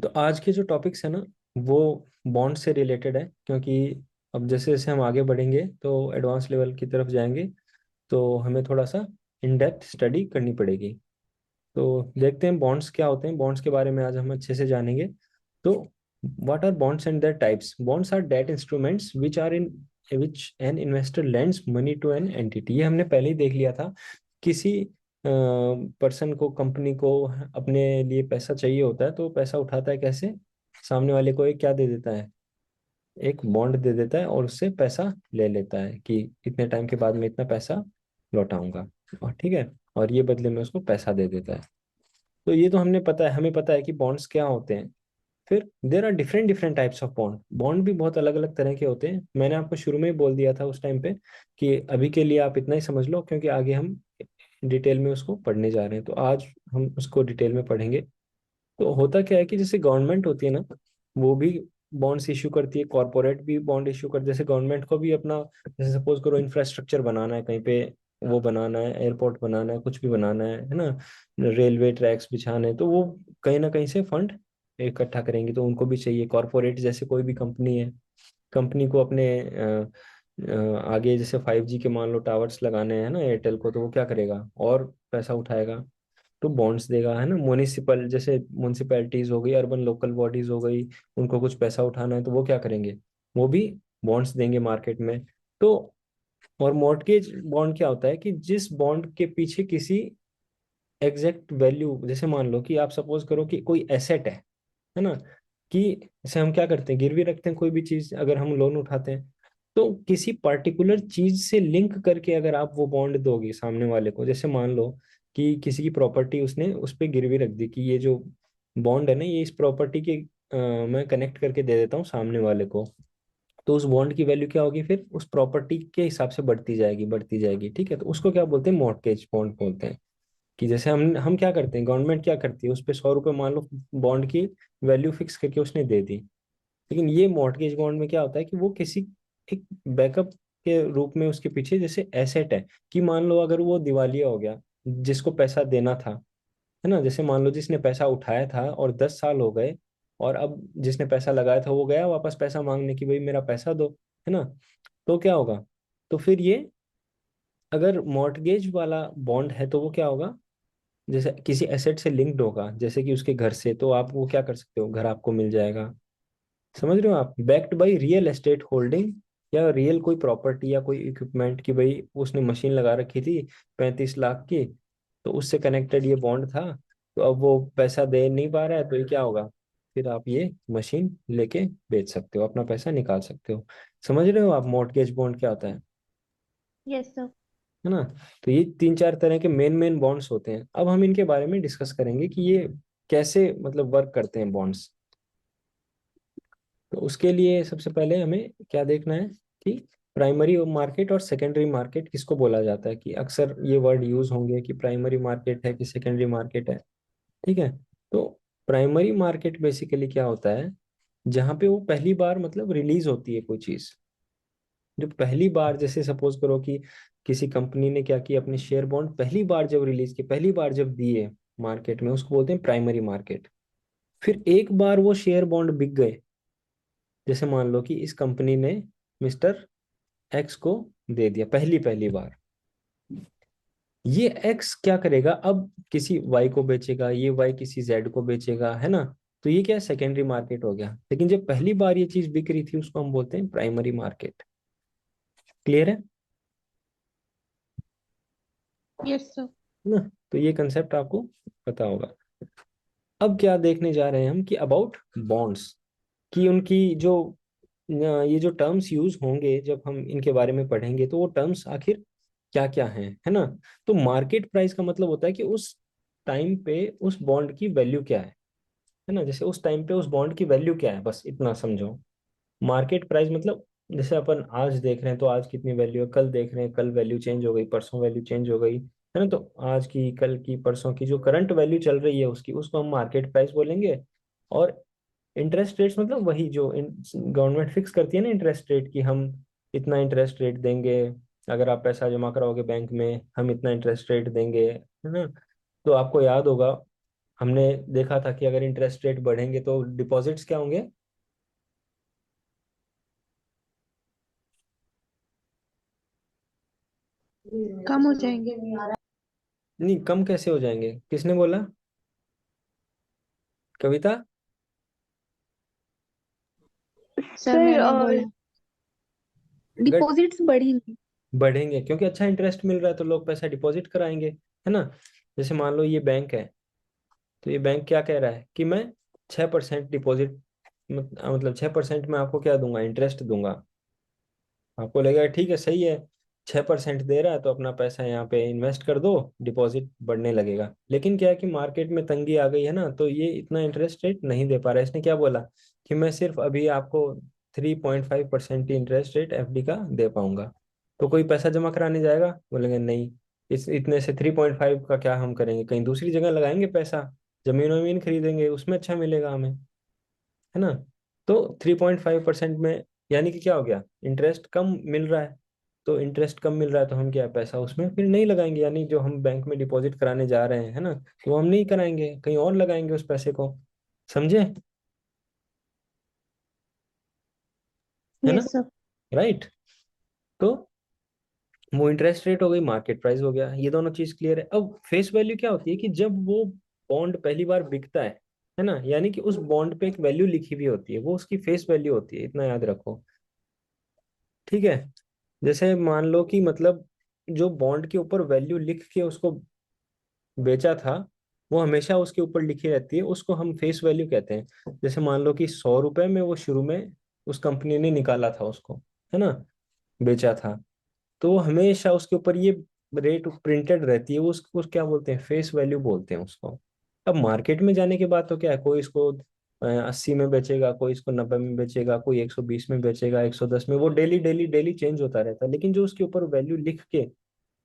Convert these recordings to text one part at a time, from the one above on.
तो आज के जो टॉपिक्स है ना, वो बॉन्ड से रिलेटेड है, क्योंकि अब जैसे जैसे हम आगे बढ़ेंगे तो एडवांस लेवल की तरफ जाएंगे, तो हमें थोड़ा सा इन डेप्थ स्टडी करनी पड़ेगी। तो देखते हैं बॉन्ड्स क्या होते हैं, बॉन्ड्स के बारे में आज हम अच्छे से जानेंगे। तो what are bonds and their types? Bonds are debt instruments which are in which an investor lends money to an entity. ये हमने पहले ही देख लिया था। किसी पर्सन को, कंपनी को अपने लिए पैसा चाहिए होता है, तो पैसा उठाता है कैसे? सामने वाले को एक क्या दे देता है? एक बॉन्ड दे देता है और उससे पैसा ले लेता है कि इतने टाइम के बाद मैं इतना पैसा लौटाऊंगा। और ठीक है, और ये बदले में उसको पैसा दे देता है। तो ये तो हमने पता है, हमें पता है कि बॉन्ड्स क्या होते हैं। फिर there are different different types of bond. Bond भी बहुत अलग अलग तरह के होते हैं। मैंने आपको शुरू में ही बोल दिया था उस टाइम पे कि अभी के लिए आप इतना ही समझ लो, क्योंकि आगे हम डिटेल में उसको पढ़ने जा रहे हैं। तो आज हम उसको डिटेल में पढ़ेंगे। तो होता क्या है कि जैसे गवर्नमेंट होती है ना, वो भी बॉन्ड्स इशू करती है, कॉर्पोरेट भी बॉन्ड इशू करती है। जैसे गवर्नमेंट को भी अपना, जैसे सपोज करो इंफ्रास्ट्रक्चर बनाना है कहीं पे, वो बनाना है, एयरपोर्ट बनाना है, कुछ भी बनाना है ना, रेलवे ट्रैक्स बिछाने हैं, तो वो कहीं ना कहीं से फंड इकट्ठा करेंगी, तो उनको भी चाहिए। कॉर्पोरेट जैसे कोई भी कंपनी है, कंपनी को अपने आगे जैसे 5G के मान लो टावर्स लगाने हैं ना एयरटेल को, तो वो क्या करेगा? और पैसा उठाएगा तो बॉन्ड्स देगा, है ना। म्युनिसिपल जैसे म्युनिसिपैलिटीज हो गई, अर्बन लोकल बॉडीज हो गई, उनको कुछ पैसा उठाना है तो वो क्या करेंगे? वो भी बॉन्ड्स देंगे मार्केट में। तो और मॉर्टगेज बॉन्ड क्या होता है कि जिस बॉन्ड के पीछे किसी एग्जैक्ट वैल्यू, जैसे मान लो कि आप सपोज करो कि कोई एसेट है ना, कि जैसे हम क्या करते हैं, गिरवी रखते हैं कोई भी चीज, अगर हम लोन उठाते हैं तो किसी पर्टिकुलर चीज से लिंक करके अगर आप वो बॉन्ड दोगे सामने वाले को, जैसे मान लो कि किसी की प्रॉपर्टी उसने उस पर गिरवी रख दी कि ये जो बॉन्ड है ना, ये इस प्रॉपर्टी के मैं कनेक्ट करके दे देता हूँ सामने वाले को, तो उस बॉन्ड की वैल्यू क्या होगी? फिर उस प्रॉपर्टी के हिसाब से बढ़ती जाएगी, बढ़ती जाएगी। ठीक है, तो उसको क्या बोलते हैं? मॉर्टगेज बॉन्ड बोलते हैं। कि जैसे हम क्या करते हैं, गवर्नमेंट क्या करती है, उस पे 100 रुपये मान लो बॉन्ड की वैल्यू फिक्स करके उसने दे दी। लेकिन ये मॉर्टगेज बॉन्ड में क्या होता है कि वो किसी एक बैकअप के रूप में उसके पीछे जैसे एसेट है, कि मान लो अगर वो दिवालिया हो गया, जिसको पैसा देना था, है ना, जैसे मान लो जिसने पैसा उठाया था और 10 साल हो गए, और अब जिसने पैसा लगाया था वो गया वापस पैसा मांगने की, भाई मेरा पैसा दो, है ना। तो क्या होगा? तो फिर ये, अगर मॉर्टगेज वाला बॉन्ड है तो वो क्या होगा? जैसे किसी एसेट से लिंक्ड होगा, जैसे कि उसके घर से, तो आप वो क्या कर सकते हो, घर आपको मिल जाएगा। समझ रहे हो आप? Backed by real estate holding, या रियल कोई प्रॉपर्टी या कोई इक्विपमेंट, की भाई उसने मशीन लगा रखी थी 35 लाख की, तो उससे कनेक्टेड ये बॉन्ड था, तो अब वो पैसा दे नहीं पा रहा है, तो ये क्या होगा? फिर आप ये मशीन लेके बेच सकते हो, अपना पैसा निकाल सकते हो। समझ रहे हो आप मॉर्टगेज बॉन्ड क्या होता यस सर। है ना? तो ये तीन चार तरह के मेन मेन बॉन्ड्स होते हैं। अब हम इनके बारे में डिस्कस करेंगे कि ये कैसे मतलब वर्क करते हैं बॉन्ड्स। तो उसके लिए सबसे पहले हमें क्या देखना है कि प्राइमरी मार्केट और सेकेंडरी मार्केट किसको बोला जाता है, कि अक्सर ये वर्ड यूज होंगे कि प्राइमरी मार्केट है कि सेकेंडरी मार्केट है। ठीक है, तो प्राइमरी मार्केट बेसिकली क्या होता है? जहाँ पे वो पहली बार मतलब रिलीज होती है कोई चीज, जो पहली बार, जैसे सपोज करो कि किसी कंपनी ने क्या किया, अपने शेयर बॉन्ड पहली बार जब रिलीज किए, पहली बार जब दिए मार्केट में, उसको बोलते हैं प्राइमरी मार्केट। फिर एक बार वो शेयर बॉन्ड बिक गए, जैसे मान लो कि इस कंपनी ने मिस्टर एक्स को दे दिया पहली पहली बार, ये एक्स क्या करेगा? अब किसी वाई को बेचेगा, ये वाई किसी जेड को बेचेगा, है ना। तो ये क्या है? सेकेंडरी मार्केट हो गया। लेकिन जब पहली बार ये चीज बिक रही थी, उसको हम बोलते हैं प्राइमरी मार्केट। क्लियर है यस सर। ना? तो ये कंसेप्ट आपको पता होगा। अब क्या देखने जा रहे हैं हम कि अबाउट बॉन्ड्स, कि उनकी जो ये जो टर्म्स यूज होंगे जब हम इनके बारे में पढ़ेंगे, तो वो टर्म्स आखिर क्या क्या हैं, है ना। तो मार्केट प्राइस का मतलब होता है कि उस टाइम पे उस बॉन्ड की वैल्यू क्या है ना। जैसे उस टाइम पे उस बॉन्ड की वैल्यू क्या है, बस इतना समझो। मार्केट प्राइस मतलब जैसे अपन आज देख रहे हैं तो आज कितनी वैल्यू है, कल देख रहे हैं कल वैल्यू चेंज हो गई, परसों वैल्यू चेंज हो गई, है ना। तो आज की, कल की, परसों की जो करंट वैल्यू चल रही है उसकी, उसको हम मार्केट प्राइस बोलेंगे। और इंटरेस्ट रेट्स मतलब वही जो गवर्नमेंट फिक्स करती है ना, इंटरेस्ट रेट, की हम इतना इंटरेस्ट रेट देंगे, अगर आप पैसा जमा कराओगे बैंक में हम इतना इंटरेस्ट रेट देंगे, है ना। तो आपको याद होगा हमने देखा था कि अगर इंटरेस्ट रेट बढ़ेंगे तो डिपॉजिट्स क्या होंगे? कम हो जाएंगे। नहीं, कम कैसे हो जाएंगे? किसने बोला? कविता? सर मैंने सर बोला। अगर डिपॉजिट्स बढ़ेंगे। बढ़ेंगे क्योंकि अच्छा इंटरेस्ट मिल रहा है तो लोग पैसा डिपॉजिट कराएंगे, है ना? जैसे मान लो ये बैंक है, तो ये बैंक क्या कह रहा है कि मैं 6% डिपॉजिट, मतलब 6% में आपको क्या दूंगा, इंटरेस्ट दूंगा। आपको लगेगा ठीक है, सही है, 6% दे रहा है तो अपना पैसा यहाँ पे इन्वेस्ट कर दो, डिपॉजिट बढ़ने लगेगा। लेकिन क्या है कि मार्केट में तंगी आ गई है ना, तो ये इतना इंटरेस्ट रेट नहीं दे पा रहा है। इसने क्या बोला कि मैं सिर्फ अभी आपको 3.5% इंटरेस्ट रेट एफडी का दे पाऊंगा। तो कोई पैसा जमा कराने जाएगा? बोलेंगे नहीं, इस इतने से 3.5 का क्या हम करेंगे, कहीं दूसरी जगह लगाएंगे पैसा, जमीन वमीन खरीदेंगे, उसमें अच्छा मिलेगा हमें, है ना? तो 3.5% में यानी कि क्या हो गया, इंटरेस्ट कम मिल रहा है। तो इंटरेस्ट कम मिल रहा है तो हम क्या पैसा उसमें फिर नहीं लगाएंगे, यानी जो हम बैंक में डिपॉजिट कराने जा रहे हैं, है ना, तो वो हम नहीं कराएंगे, कहीं और लगाएंगे उस पैसे को। समझे? है ना? Yes sir. राइट। तो वो इंटरेस्ट रेट हो गई, मार्केट प्राइस हो गया, ये दोनों चीज क्लियर है। अब फेस वैल्यू क्या होती है कि जब वो बॉन्ड पहली बार बिकता है ना, यानी कि उस बॉन्ड पे एक वैल्यू लिखी हुई होती है, वो उसकी फेस वैल्यू होती है, इतना याद रखो। ठीक है? जैसे मान लो कि मतलब जो बॉन्ड के ऊपर वैल्यू लिख के उसको बेचा था, वो हमेशा उसके ऊपर लिखी रहती है, उसको हम फेस वैल्यू कहते हैं। जैसे मान लो कि 100 रुपए में वो शुरू में उस कंपनी ने निकाला था उसको, है ना, बेचा था, तो वो हमेशा उसके ऊपर ये रेट प्रिंटेड रहती है, वो उसको क्या बोलते हैं, फेस वैल्यू बोलते हैं उसको। अब मार्केट में जाने के बाद तो क्या है, कोई इसको 80 में बेचेगा, कोई इसको 90 में बेचेगा, कोई 120 में बेचेगा, 110 में, वो डेली डेली डेली चेंज होता रहता है। लेकिन जो उसके ऊपर वैल्यू लिख के,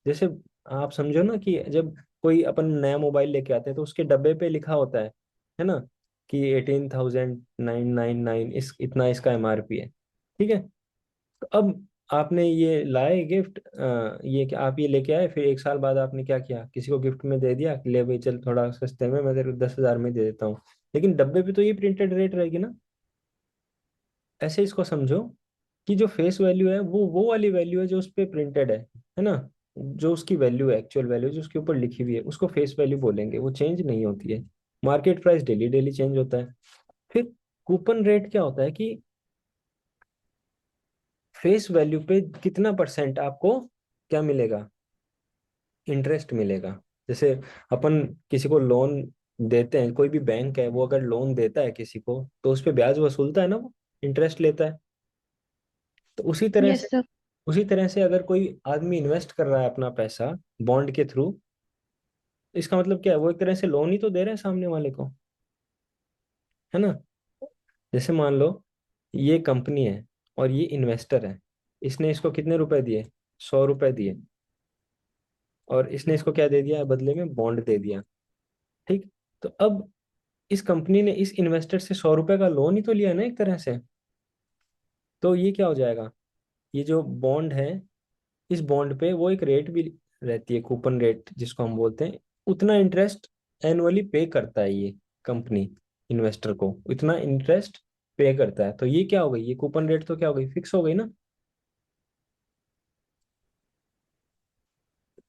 जैसे आप समझो ना कि जब कोई अपन नया मोबाइल लेके आते हैं तो उसके डब्बे पे लिखा होता है ना, कि 18,999 इस इतना इसका एमआरपी है। ठीक है? तो अब आपने ये लाए गिफ्ट, ये कि आप ये लेके आए, फिर 1 साल बाद आपने क्या किया, किसी को गिफ्ट में दे दिया कि ले भाई चल थोड़ा सस्ते में मैं तेरे को 10,000 में दे देता हूँ। लेकिन डब्बे पे तो ये प्रिंटेड रेट रहेगी ना। ऐसे इसको समझो कि जो फेस वैल्यू है वो वाली वैल्यू है जो उस पे प्रिंटेड है ना, जो उसकी वैल्यू है, एक्चुअल वैल्यू जो उसके ऊपर लिखी हुई है, उसको फेस वैल्यू बोलेंगे, वो चेंज नहीं होती है। Market price daily daily change होता है। फिर कूपन रेट क्या होता है कि फेस वैल्यू पे कितना परसेंट आपको क्या मिलेगा, इंटरेस्ट मिलेगा। जैसे अपन किसी को लोन देते हैं, कोई भी बैंक है वो अगर लोन देता है किसी को तो उस पे ब्याज वसूलता है ना, वो इंटरेस्ट लेता है। तो यस सर। उसी तरह से अगर कोई आदमी इन्वेस्ट कर रहा है अपना पैसा बॉन्ड के थ्रू, इसका मतलब क्या है, वो एक तरह से लोन ही तो दे रहा है सामने वाले को, है ना? जैसे मान लो ये कंपनी है और ये इन्वेस्टर है, इसने इसको कितने रुपए दिए, 100 रुपए दिए, और इसने इसको क्या दे दिया बदले में, बॉन्ड दे दिया। ठीक? तो अब इस कंपनी ने इस इन्वेस्टर से 100 रुपए का लोन ही तो लिया है ना एक तरह से। तो ये क्या हो जाएगा, ये जो बॉन्ड है, इस बॉन्ड पे वो एक रेट भी रहती है, कूपन रेट जिसको हम बोलते हैं, उतना इंटरेस्ट एनुअली पे करता है ये कंपनी, इन्वेस्टर को इतना इंटरेस्ट पे करता है। तो ये क्या हो गई, ये कूपन रेट तो क्या हो गई, फिक्स हो गई ना।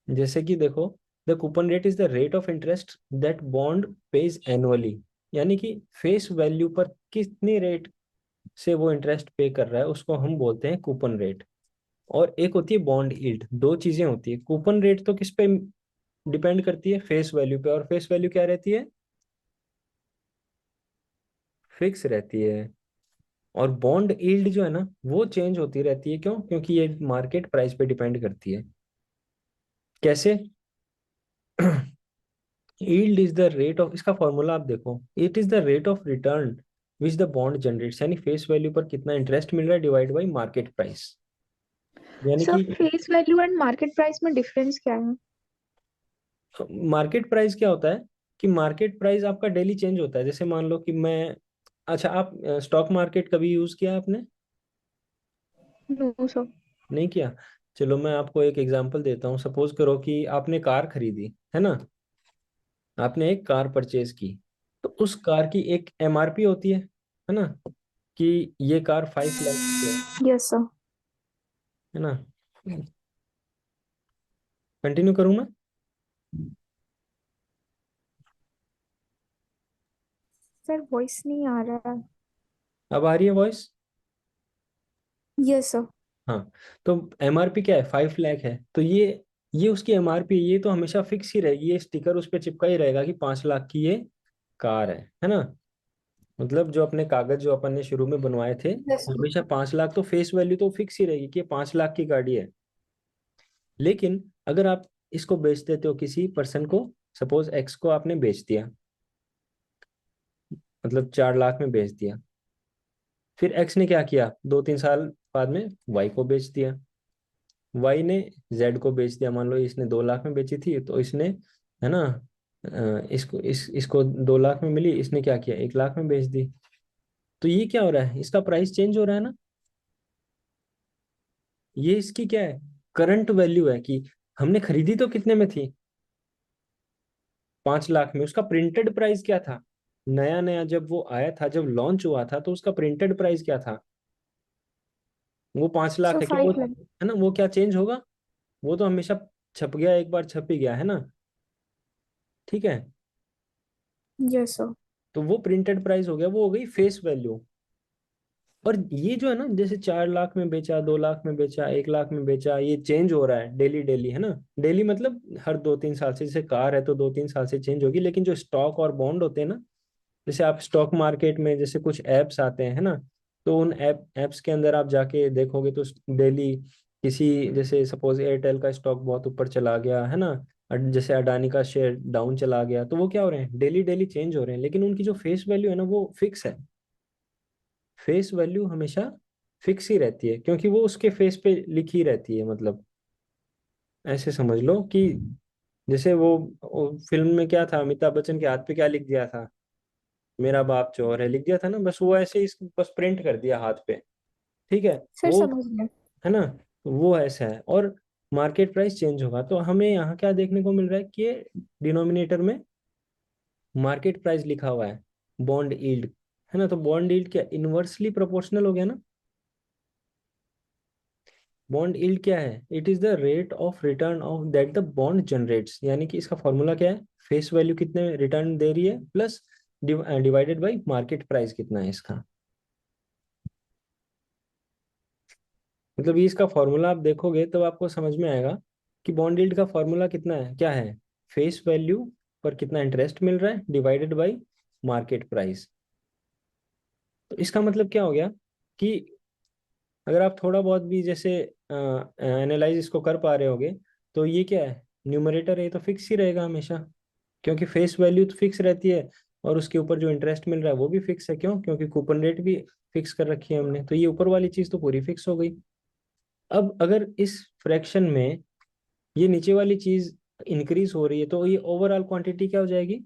जैसे कि देखो, the coupon rate is the rate of interest that bond page annually, यानी कि फेस वैल्यू पर कितनी रेट से वो इंटरेस्ट पे कर रहा है उसको हम बोलते हैं कूपन रेट। और एक होती है बॉन्ड यील्ड, दो चीजें होती है। कूपन रेट तो किस पे डिपेंड करती है, फेस वैल्यू पे, और फेस वैल्यू क्या रहती है, फिक्स रहती है। और बॉन्ड यील्ड जो है ना वो चेंज होती रहती है, क्यों, क्योंकि ये मार्केट प्राइस पे डिपेंड करती है। कैसे? Yield is the rate of, इसका फॉर्मूला आप देखो, it is the rate of return which the bond generates, यानी फेस वैल्यू पर कितना इंटरेस्ट मिल रहा है डिवाइड बाई मार्केट प्राइस। यानी सर कि face value and market price में डिफरेंस क्या है? मार्केट प्राइस क्या होता है कि मार्केट प्राइस आपका डेली चेंज होता है। जैसे मान लो कि मैं, अच्छा आप स्टॉक मार्केट कभी यूज किया आपने? No sir. नहीं किया? चलो मैं आपको एक एग्जांपल देता हूँ। सपोज करो कि आपने कार खरीदी, है ना, आपने एक कार परचेज की, उस कार की एक एमआरपी होती है ना, कि ये कार 5 लाख की यस सर। है ना। कंटिन्यू करूँ मैं? सर वॉइस नहीं आ रहा है। अब आ रही है वॉइस? Yes sir. हाँ, तो एमआरपी क्या है? 5 लाख है, तो ये उसकी एमआरपी, ये तो हमेशा फिक्स ही रहेगी, ये स्टिकर उस पर चिपका ही रहेगा कि 5 लाख की ये कार है ना। मतलब जो अपने कागज जो अपन ने शुरू में बनवाए थे, यस सर। हमेशा 5 लाख तो फेस वैल्यू तो फिक्स ही रहेगी कि ये 5 लाख की गाड़ी है। लेकिन अगर आप इसको बेच देते हो किसी पर्सन को, सपोज एक्स को आपने बेच दिया, मतलब 4 लाख में बेच दिया, फिर एक्स ने क्या किया, 2-3 साल बाद में वाई को बेच दिया, वाई ने जेड को बेच दिया। मान लो इसने 2 लाख में बेची थी, तो इसने, है ना, इसको 2 लाख में मिली, इसने क्या किया, 1 लाख में बेच दी। तो ये क्या हो रहा है, इसका प्राइस चेंज हो रहा है ना। ये इसकी क्या है, करंट वैल्यू है कि हमने खरीदी तो कितने में थी, 5 लाख में। उसका प्रिंटेड प्राइस क्या था, नया नया जब वो आया था, जब लॉन्च हुआ था, तो उसका प्रिंटेड प्राइस क्या था, वो 5 लाख सो है। क्या वो, 5 लाख। है ना, वो क्या चेंज होगा? वो तो हमेशा छप गया, एक बार छप ही गया है ना। ठीक है, यस सर। तो वो प्रिंटेड प्राइस हो गया, वो हो गई फेस वैल्यू। और ये जो है ना, जैसे 4 लाख में बेचा, 2 लाख में बेचा, 1 लाख में बेचा, ये चेंज हो रहा है डेली डेली, है ना। डेली मतलब हर 2-3 साल से, जैसे कार है तो 2-3 साल से चेंज होगी, लेकिन जो स्टॉक और बॉन्ड होते हैं ना, जैसे आप स्टॉक मार्केट में जैसे कुछ एप्स आते हैं, है ना, तो उन एप्स के अंदर आप जाके देखोगे तो डेली किसी, जैसे सपोज एयरटेल का स्टॉक बहुत ऊपर चला गया, है ना, जैसे अडानी का शेयर डाउन चला गया, तो वो क्या हो रहे हैं, डेली डेली चेंज हो रहे हैं, लेकिन उनकी जो फेस वैल्यू है ना, वो फिक्स है। फेस वैल्यू हमेशा फिक्स ही रहती है, क्योंकि वो उसके फेस पे लिखी रहती है। मतलब ऐसे समझ लो कि जैसे वो फिल्म में क्या था, अमिताभ बच्चन के हाथ पे क्या लिख दिया था, मेरा बाप चोर है लिख दिया था ना, बस वो ऐसे ही बस प्रिंट कर दिया हाथ पे। ठीक है, सर वो, समझ गया। है ना, वो ऐसा है। और मार्केट प्राइस चेंज होगा, तो हमें यहाँ क्या देखने को मिल रहा है कि डिनोमिनेटर में मार्केट प्राइस लिखा हुआ है, बॉन्ड यील्ड, है ना। तो बॉन्ड यील्ड क्या, इनवर्सली प्रोपोर्शनल हो गया ना। बॉन्ड यील्ड क्या है, it is the rate of return of that the bond generates, यानी कि इसका फॉर्मूला क्या है, फेस वैल्यू कितने रिटर्न दे रही है plus divided by market price कितना है इसका। मतलब ये इसका फॉर्मूला आप देखोगे तो आपको समझ में आएगा कि बॉन्ड यील्ड का फॉर्मूला कितना है, क्या है, फेस वैल्यू पर कितना इंटरेस्ट मिल रहा है डिवाइडेड बाई मार्केट प्राइस। तो इसका मतलब क्या हो गया कि अगर आप थोड़ा बहुत भी जैसे एनालाइज इसको कर पा रहे होगे, तो ये क्या है, न्यूमरेटर है, ये तो फिक्स ही रहेगा हमेशा, क्योंकि फेस वैल्यू तो फिक्स रहती है, और उसके ऊपर जो इंटरेस्ट मिल रहा है वो भी फिक्स है। क्यों? क्योंकि कूपन रेट भी फिक्स कर रखी है हमने, तो ये ऊपर वाली चीज तो पूरी फिक्स हो गई। अब अगर इस फ्रैक्शन में ये नीचे वाली चीज इंक्रीज हो रही है, तो ये ओवरऑल क्वांटिटी क्या हो जाएगी?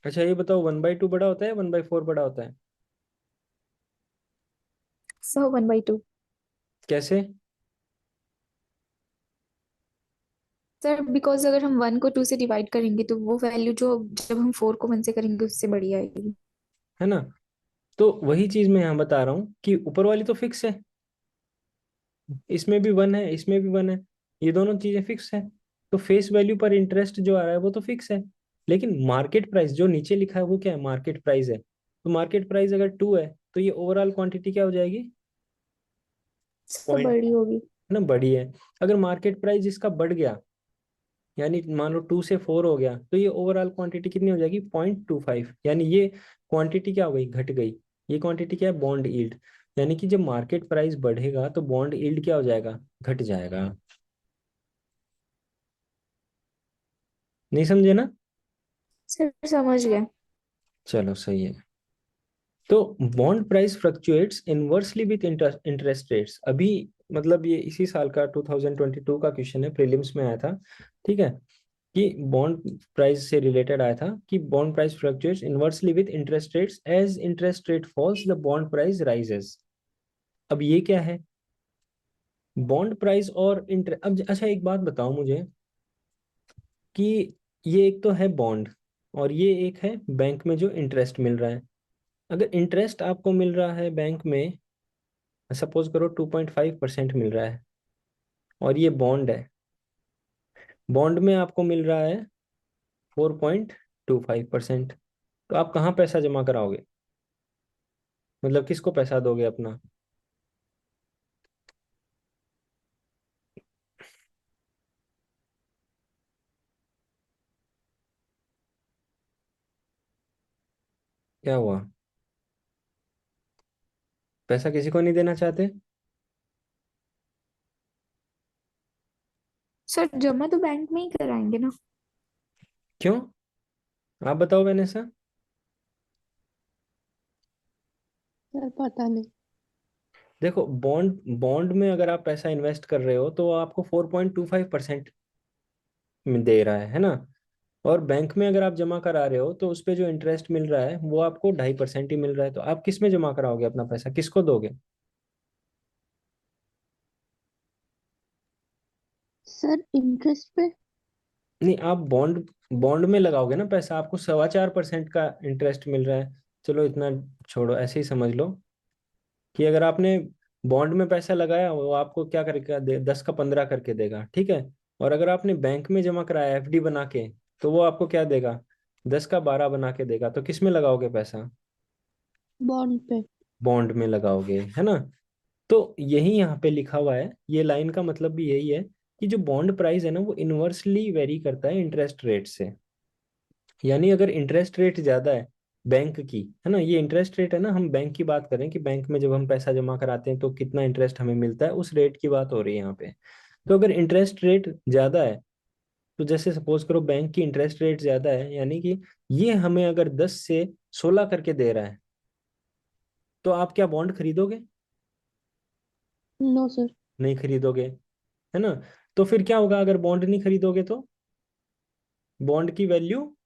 अच्छा ये बताओ, 1/2 बड़ा होता है, 1/4 बड़ा होता है? सर 1/2। कैसे? सर बिकॉज अगर हम 1 को 2 से डिवाइड करेंगे तो वो वैल्यू जो जब हम 4 को 1 से करेंगे उससे बड़ी आएगी। है ना, तो वही चीज मैं यहाँ बता रहा हूँ कि ऊपर वाली तो फिक्स है, इसमें भी 1 है, इसमें भी 1 है, ये दोनों चीजें फिक्स है। तो फेस वैल्यू पर इंटरेस्ट जो आ रहा है वो तो फिक्स है, लेकिन मार्केट प्राइस जो नीचे लिखा है वो क्या है, मार्केट प्राइस है। तो मार्केट प्राइस अगर 2 है, तो ये ओवरऑल क्वांटिटी क्या हो जाएगी, सर पॉइंट, बड़ी होगी। है ना, बड़ी है। अगर मार्केट प्राइस इसका बढ़ गया, यानी मान लो 2 से 4 हो गया, तो ये ओवरऑल क्वांटिटी कितनी हो जाएगी, 0.25, यानी ये क्वांटिटी क्या हो गई, घट गई। ये क्वांटिटी क्या है, बॉन्ड यील्ड। यानी कि जब मार्केट प्राइस बढ़ेगा तो बॉन्ड यील्ड क्या हो जाएगा, घट जाएगा। नहीं समझे ना? सर समझ गया। चलो सही है। तो bond price fluctuates inversely with interest rates. अभी मतलब ये इसी साल का 2022 का क्वेश्चन है, प्रीलिम्स में आया था। ठीक है, कि बॉन्ड प्राइस से रिलेटेड आया था कि bond price fluctuates inversely with interest rates, as interest rate falls the bond price rises. अब ये क्या है, बॉन्ड प्राइस और इंटरेस्ट। अब अच्छा एक बात बताओ मुझे कि ये एक तो है बॉन्ड और ये एक है बैंक में जो इंटरेस्ट मिल रहा है। अगर इंटरेस्ट आपको मिल रहा है बैंक में, सपोज करो 2.5% मिल रहा है, और ये बॉन्ड है, बॉन्ड में आपको मिल रहा है 4.25%, तो आप कहाँ पैसा जमा कराओगे? मतलब किसको पैसा दोगे अपना? क्या हुआ? पैसा किसी को नहीं देना चाहते? सर जमा तो बैंक में ही कराएंगे ना। क्यों? आप बताओ वैनेसा। सर पता नहीं। देखो, बॉन्ड बॉन्ड में अगर आप पैसा इन्वेस्ट कर रहे हो तो वो आपको 4.25% में दे रहा है ना। और बैंक में अगर आप जमा करा रहे हो तो उस पे जो इंटरेस्ट मिल रहा है वो आपको 2.5% ही मिल रहा है। तो आप किस में जमा कराओगे अपना पैसा, किसको दोगे? सर इंटरेस्ट पे। नहीं, आप बॉन्ड बॉन्ड में लगाओगे ना पैसा, आपको 4.25% का इंटरेस्ट मिल रहा है। चलो इतना छोड़ो, ऐसे ही समझ लो कि अगर आपने बॉन्ड में पैसा लगाया वो आपको क्या करेगा, 10 का 15 करके देगा, ठीक है। और अगर आपने बैंक में जमा कराया एफडी बना के, तो वो आपको क्या देगा, 10 का 12 बना के देगा। तो किस में लगाओगे पैसा? बॉन्ड पे। बॉन्ड में लगाओगे, है ना। तो यही यहाँ पे लिखा हुआ है, ये लाइन का मतलब भी यही है कि जो बॉन्ड प्राइस है ना वो इन्वर्सली वेरी करता है इंटरेस्ट रेट से। यानी अगर इंटरेस्ट रेट ज्यादा है बैंक की, है ना, ये इंटरेस्ट रेट है ना, हम बैंक की बात करें कि बैंक में जब हम पैसा जमा कराते हैं तो कितना इंटरेस्ट हमें मिलता है, उस रेट की बात हो रही है यहाँ पे। तो अगर इंटरेस्ट रेट ज्यादा है, तो जैसे सपोज करो बैंक की इंटरेस्ट रेट ज्यादा है, यानी कि ये हमें अगर 10 से 16 करके दे रहा है, तो आप क्या बॉन्ड खरीदोगे? No sir. नहीं खरीदोगे, है ना। तो फिर क्या होगा, अगर बॉन्ड नहीं खरीदोगे तो बॉन्ड की वैल्यू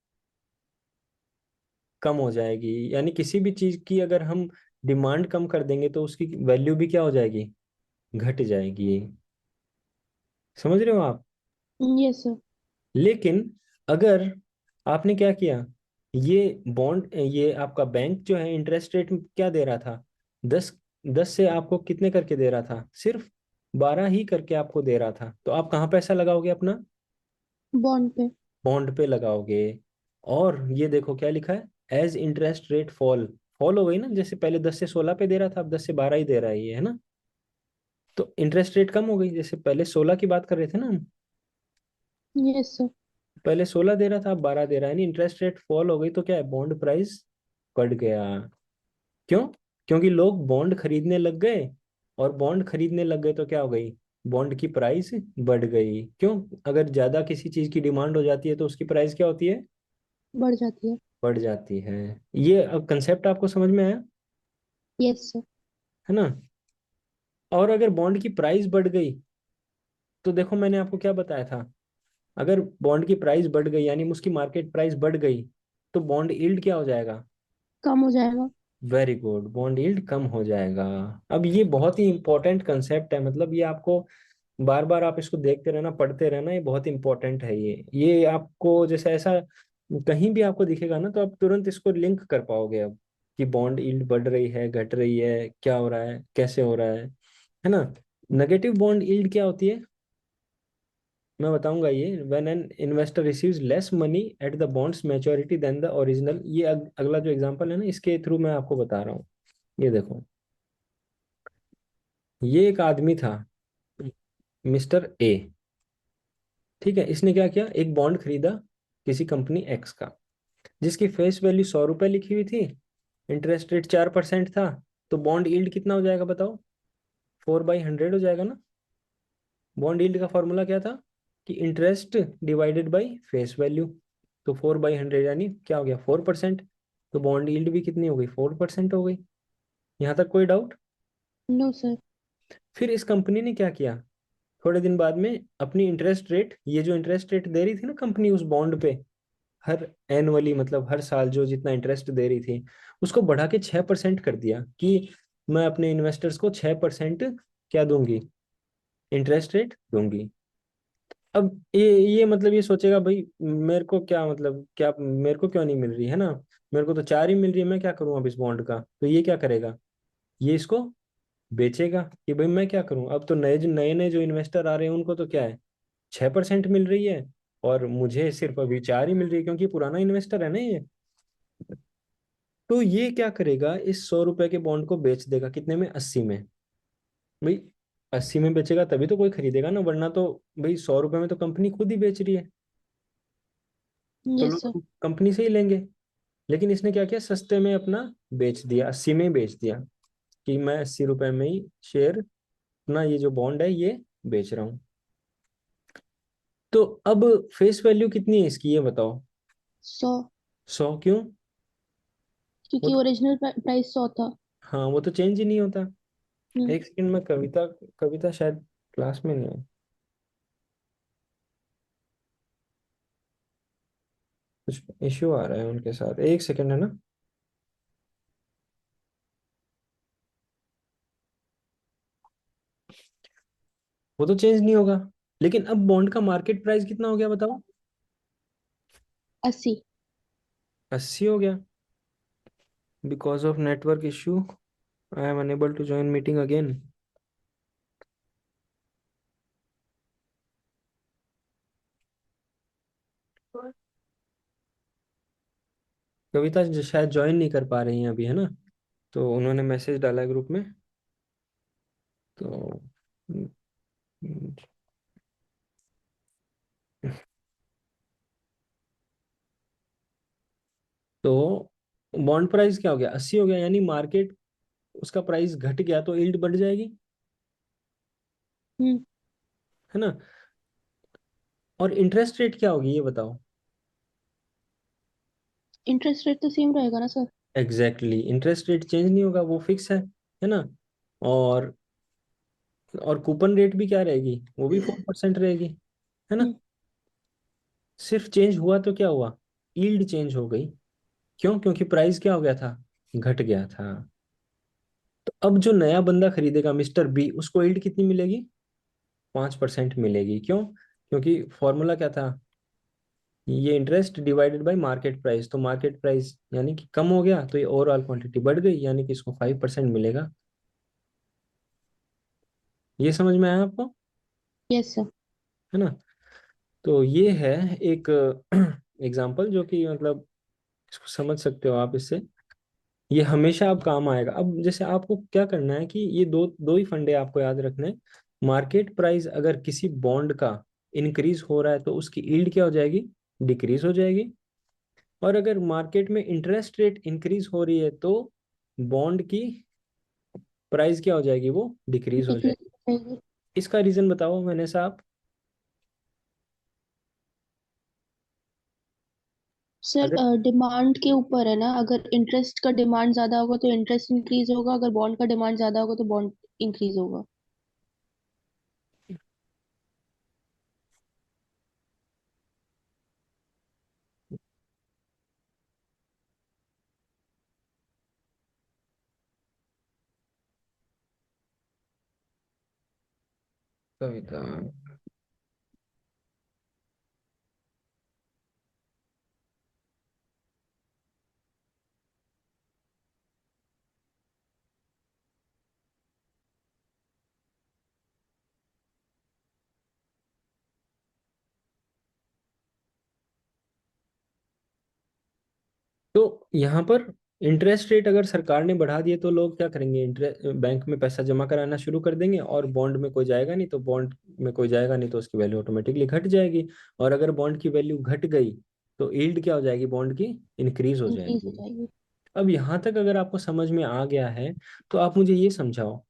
कम हो जाएगी। यानी किसी भी चीज की अगर हम डिमांड कम कर देंगे तो उसकी वैल्यू भी क्या हो जाएगी, घट जाएगी। समझ रहे हो आप? Yes sir. लेकिन अगर आपने क्या किया, ये बॉन्ड, ये आपका बैंक जो है इंटरेस्ट रेट क्या दे रहा था, 10, 10 से आपको कितने करके दे रहा था, सिर्फ 12 ही करके आपको दे रहा था। तो आप कहाँ पैसा लगाओगे अपना? बॉन्ड पे। बॉन्ड पे लगाओगे। और ये देखो क्या लिखा है, as interest rate fall, fall हो गई ना, जैसे पहले 10 से 16 पे दे रहा था, अब 10 से 12 ही दे रहा है ये, है ना। तो इंटरेस्ट रेट कम हो गई, जैसे पहले 16 की बात कर रहे थे ना हम, यस सर। पहले 16 दे रहा था अब 12 दे रहा है, यानी इंटरेस्ट रेट फॉल हो गई, तो क्या है, बॉन्ड प्राइस बढ़ गया। क्यों? क्योंकि लोग बॉन्ड खरीदने लग गए, और बॉन्ड खरीदने लग गए तो क्या हो गई, बॉन्ड की प्राइस बढ़ गई। क्यों? अगर ज्यादा किसी चीज की डिमांड हो जाती है तो उसकी प्राइस क्या होती है, बढ़ जाती है। बढ़ जाती है। ये अब कंसेप्ट आपको समझ में आया, यस सर। है ना। और अगर बॉन्ड की प्राइस बढ़ गई, तो देखो मैंने आपको क्या बताया था, अगर बॉन्ड की प्राइस बढ़ गई यानी उसकी मार्केट प्राइस बढ़ गई, तो बॉन्ड यील्ड क्या हो जाएगा, कम हो जाएगा। वेरी गुड, बॉन्ड यील्ड कम हो जाएगा। अब ये बहुत ही इंपॉर्टेंट कंसेप्ट है, मतलब ये आपको बार बार आप इसको देखते रहना, पढ़ते रहना, ये बहुत इंपॉर्टेंट है। ये आपको जैसे ऐसा कहीं भी आपको दिखेगा ना, तो आप तुरंत इसको लिंक कर पाओगे अब, कि बॉन्ड यील्ड बढ़ रही है, घट रही है, क्या हो रहा है, कैसे हो रहा है ना। नेगेटिव बॉन्ड यील्ड क्या होती है, मैं बताऊंगा ये, when an investor receives less money at the bonds maturity than the original. ये अगला जो एग्जांपल है ना, इसके थ्रू मैं आपको बता रहा हूँ। ये देखो, ये एक आदमी था, मिस्टर ए, ठीक है। इसने क्या किया, एक बॉन्ड खरीदा किसी कंपनी एक्स का, जिसकी फेस वैल्यू 100 रुपए लिखी हुई थी, इंटरेस्ट रेट 4% था। तो बॉन्ड यील्ड कितना हो जाएगा बताओ, 4/100 हो जाएगा ना। बॉन्ड यील्ड का फॉर्मूला क्या था, कि interest divided by face value. तो 4/100 यानी क्या हो गया, 4%। तो बॉन्ड यील्ड भी कितनी हो गई, 4% हो गई। यहाँ तक कोई डाउट? No sir. फिर इस कंपनी ने क्या किया, थोड़े दिन बाद में अपनी इंटरेस्ट रेट, ये जो इंटरेस्ट रेट दे रही थी ना कंपनी उस बॉन्ड पे, हर एनुअली, मतलब हर साल जो जितना इंटरेस्ट दे रही थी, उसको बढ़ा के 6% कर दिया, कि मैं अपने इन्वेस्टर्स को 6% क्या दूंगी, इंटरेस्ट रेट दूंगी। अब ये मतलब ये सोचेगा भाई मेरे को क्या मतलब, क्या मेरे को क्यों नहीं मिल रही है ना, मेरे को तो 4 ही मिल रही है, मैं क्या करूं अब इस बॉन्ड का। तो ये क्या करेगा, ये इसको बेचेगा कि भाई मैं क्या करूं, अब तो नए नए जो इन्वेस्टर आ रहे हैं उनको तो क्या है 6% मिल रही है, और मुझे सिर्फ अभी 4 ही मिल रही है क्योंकि पुराना इन्वेस्टर है ना ये। तो ये क्या करेगा, इस 100 रुपए के बॉन्ड को बेच देगा कितने में, 80 में। भाई 80 में बेचेगा तभी तो कोई खरीदेगा ना, वरना तो भाई 100 रुपए में तो कंपनी खुद ही बेच रही है, तो यस सर। लोग कंपनी से ही लेंगे। लेकिन इसने क्या किया, सस्ते में अपना बेच दिया, 80 में ही बेच दिया कि मैं 80 रुपए में ही शेयर अपना ये जो बॉन्ड है ये बेच रहा हूँ। तो अब फेस वैल्यू कितनी है इसकी ये बताओ। 100। 100 क्यों? वो क्योंकि तो, ओरिजिनल प्राइस 100 था। हाँ वो तो चेंज ही नहीं होता। हम्म। एक सेकंड में, कविता कविता शायद क्लास में नहीं है, कुछ इश्यू आ रहा है उनके साथ, एक सेकंड है ना। वो तो चेंज नहीं होगा। लेकिन अब बॉन्ड का मार्केट प्राइस कितना हो गया बताओ। 80। 80 हो गया। Because of network issue I am unable to join meeting again. Kavita शायद ज्वाइन नहीं कर पा रही हैं अभी, है ना। तो उन्होंने मैसेज डाला है ग्रुप में। तो तो बॉन्ड प्राइस क्या हो गया, 80 हो गया, यानी मार्केट उसका प्राइस घट गया तो यील्ड बढ़ जाएगी, हम्म। है ना। और इंटरेस्ट रेट क्या होगी ये बताओ। इंटरेस्ट रेट तो सेम रहेगा ना sir. Exactly interest rate change नहीं होगा, वो फिक्स है ना। और कूपन रेट भी क्या रहेगी, वो भी 4% रहेगी, है ना। हम्म। सिर्फ चेंज हुआ तो क्या हुआ, यील्ड चेंज हो गई। क्यों, क्योंकि प्राइस क्या हो गया था, घट गया था। तो अब जो नया बंदा खरीदेगा मिस्टर बी, उसको यील्ड कितनी मिलेगी, 5% मिलेगी। क्यों, क्योंकि फॉर्मूला क्या था, ये interest divided by market price, तो मार्केट प्राइस यानी कि कम हो गया तो ये ओवरऑल क्वांटिटी बढ़ गई, यानी कि इसको 5% मिलेगा। ये समझ में आया आपको, यस सर। है ना। तो ये है एक एग्जाम्पल जो कि मतलब इसको समझ सकते हो आप इससे, ये हमेशा अब काम आएगा। अब जैसे आपको क्या करना है कि ये दो दो ही फंडे आपको याद रखने हैं। मार्केट प्राइस अगर किसी बॉन्ड का इंक्रीज हो रहा है तो उसकी यील्ड क्या हो जाएगी, डिक्रीज हो जाएगी। और अगर मार्केट में इंटरेस्ट रेट इंक्रीज हो रही है तो बॉन्ड की प्राइस क्या हो जाएगी, वो डिक्रीज हो डिक्रीज जाएगी। रहेगी। इसका रीजन बताओ मैंने साहब। सर अगर डिमांड के ऊपर है ना, अगर इंटरेस्ट का डिमांड ज्यादा होगा तो इंटरेस्ट इंक्रीज होगा, अगर बॉन्ड का डिमांड ज्यादा होगा तो बॉन्ड इंक्रीज होगा। कविता, तो यहाँ पर इंटरेस्ट रेट अगर सरकार ने बढ़ा दिए तो लोग क्या करेंगे, इंटरेस्ट बैंक में पैसा जमा कराना शुरू कर देंगे, और बॉन्ड में कोई जाएगा नहीं, तो बॉन्ड में कोई जाएगा नहीं तो उसकी वैल्यू ऑटोमेटिकली घट जाएगी। और अगर बॉन्ड की वैल्यू घट गई तो यील्ड क्या हो जाएगी, बॉन्ड की इंक्रीज हो इंक्रीज हो जाएगी। जाएगी। अब यहाँ तक अगर आपको समझ में आ गया है तो आप मुझे ये समझाओ,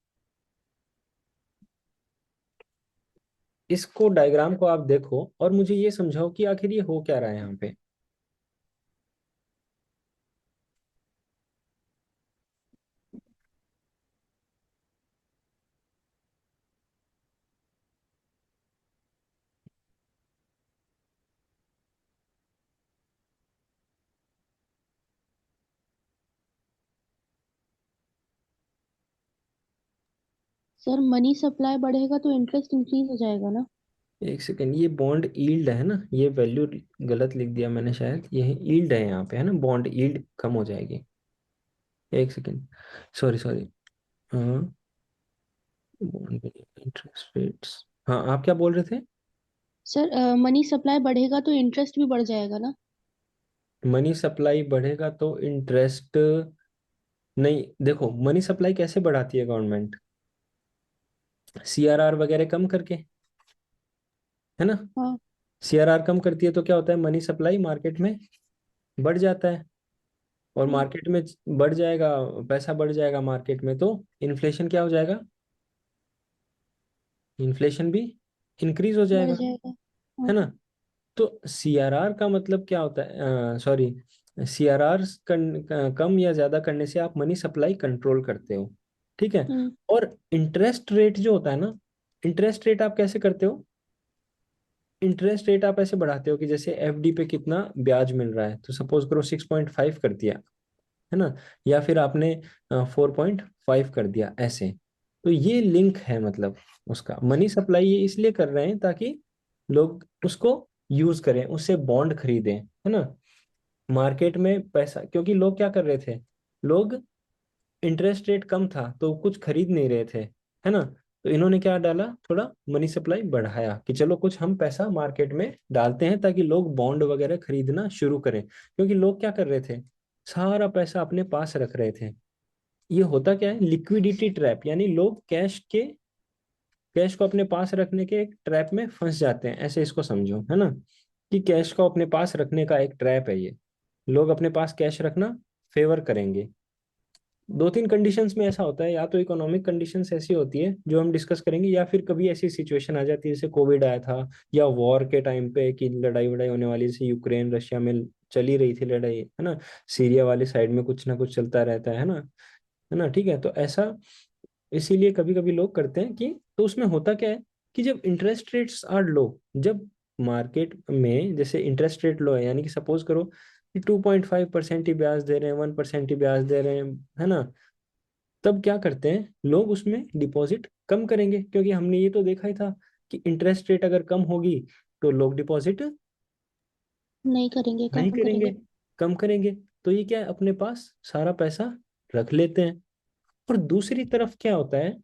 इसको डायग्राम को आप देखो और मुझे ये समझाओ कि आखिर ये हो क्या रहा है यहाँ पे। सर मनी सप्लाई बढ़ेगा तो इंटरेस्ट इंक्रीज हो जाएगा ना। एक सेकेंड, ये बॉन्ड यील्ड है ना, ये वैल्यू गलत लिख दिया मैंने शायद, ये यील्ड है यहाँ पे, है ना, बॉन्ड यील्ड कम हो जाएगी। एक सेकेंड, सॉरी सॉरी। हाँ, बॉन्ड इंटरेस्ट रेट्स, हाँ आप क्या बोल रहे थे? सर मनी सप्लाई बढ़ेगा तो इंटरेस्ट भी बढ़ जाएगा ना। मनी सप्लाई बढ़ेगा तो इंटरेस्ट, नहीं देखो, मनी सप्लाई कैसे बढ़ाती है गवर्नमेंट? सीआरआर वगैरह कम करके, है ना। हाँ। सीआरआर कम करती है तो क्या होता है, मनी सप्लाई मार्केट में बढ़ जाता है, और हम्म, मार्केट में बढ़ जाएगा, पैसा बढ़ जाएगा मार्केट में, तो इन्फ्लेशन क्या हो जाएगा, इन्फ्लेशन भी इंक्रीज हो बढ़ जाएगा, जाएगा। है हाँ। ना। तो सीआरआर का मतलब क्या होता है, सॉरी, सीआरआर कम या ज्यादा करने से आप मनी सप्लाई कंट्रोल करते हो, ठीक है। हम्म। और इंटरेस्ट रेट जो होता है ना, इंटरेस्ट रेट आप कैसे करते हो, इंटरेस्ट रेट आप ऐसे बढ़ाते हो कि जैसे एफडी पे कितना ब्याज मिल रहा है, तो सपोज करो 6.5 कर दिया, है ना, या फिर आपने 4.5 कर दिया, ऐसे। तो ये लिंक है, मतलब उसका मनी सप्लाई ये इसलिए कर रहे हैं ताकि लोग उसको यूज करें, उससे बॉन्ड खरीदें, है ना। मार्केट में पैसा, क्योंकि लोग क्या कर रहे थे, लोग इंटरेस्ट रेट कम था तो कुछ खरीद नहीं रहे थे, है ना। तो इन्होंने क्या डाला, थोड़ा मनी सप्लाई बढ़ाया कि चलो कुछ हम पैसा मार्केट में डालते हैं ताकि लोग बॉन्ड वगैरह खरीदना शुरू करें, क्योंकि लोग क्या कर रहे थे, सारा पैसा अपने पास रख रहे थे। ये होता क्या है, लिक्विडिटी ट्रैप, यानी लोग कैश को अपने पास रखने के एक ट्रैप में फंस जाते हैं, ऐसे इसको समझो, है ना, कि कैश को अपने पास रखने का एक ट्रैप है ये। लोग अपने पास कैश रखना फेवर करेंगे। दो तीन कंडीशंस में ऐसा होता है, या तो इकोनॉमिक कंडीशंस ऐसी होती है जो हम डिस्कस करेंगे, या फिर कभी ऐसी सिचुएशन आ जाती है जैसे कोविड आया था, या वॉर के टाइम पे कि लड़ाई वड़ाई होने वाली, जैसे यूक्रेन रशिया में चली रही थी लड़ाई, है ना, सीरिया वाली साइड में कुछ ना कुछ चलता रहता है ना, ठीक है। तो ऐसा इसीलिए कभी कभी लोग करते हैं कि, तो उसमें होता क्या है कि जब इंटरेस्ट रेट्स आर लो, जब मार्केट में जैसे इंटरेस्ट रेट लो है, यानी कि सपोज करो कि 2.5% ही ब्याज दे रहे हैं, 1% ही ब्याज दे रहे हैं, है ना, तब क्या करते हैं लोग, उसमें डिपॉजिट कम करेंगे, क्योंकि हमने ये तो देखा ही था कि इंटरेस्ट रेट अगर कम होगी तो लोग डिपॉजिट नहीं करेंगे, नहीं कम करेंगे, करेंगे। कम करेंगे। तो ये क्या है, अपने पास सारा पैसा रख लेते हैं। और दूसरी तरफ क्या होता है,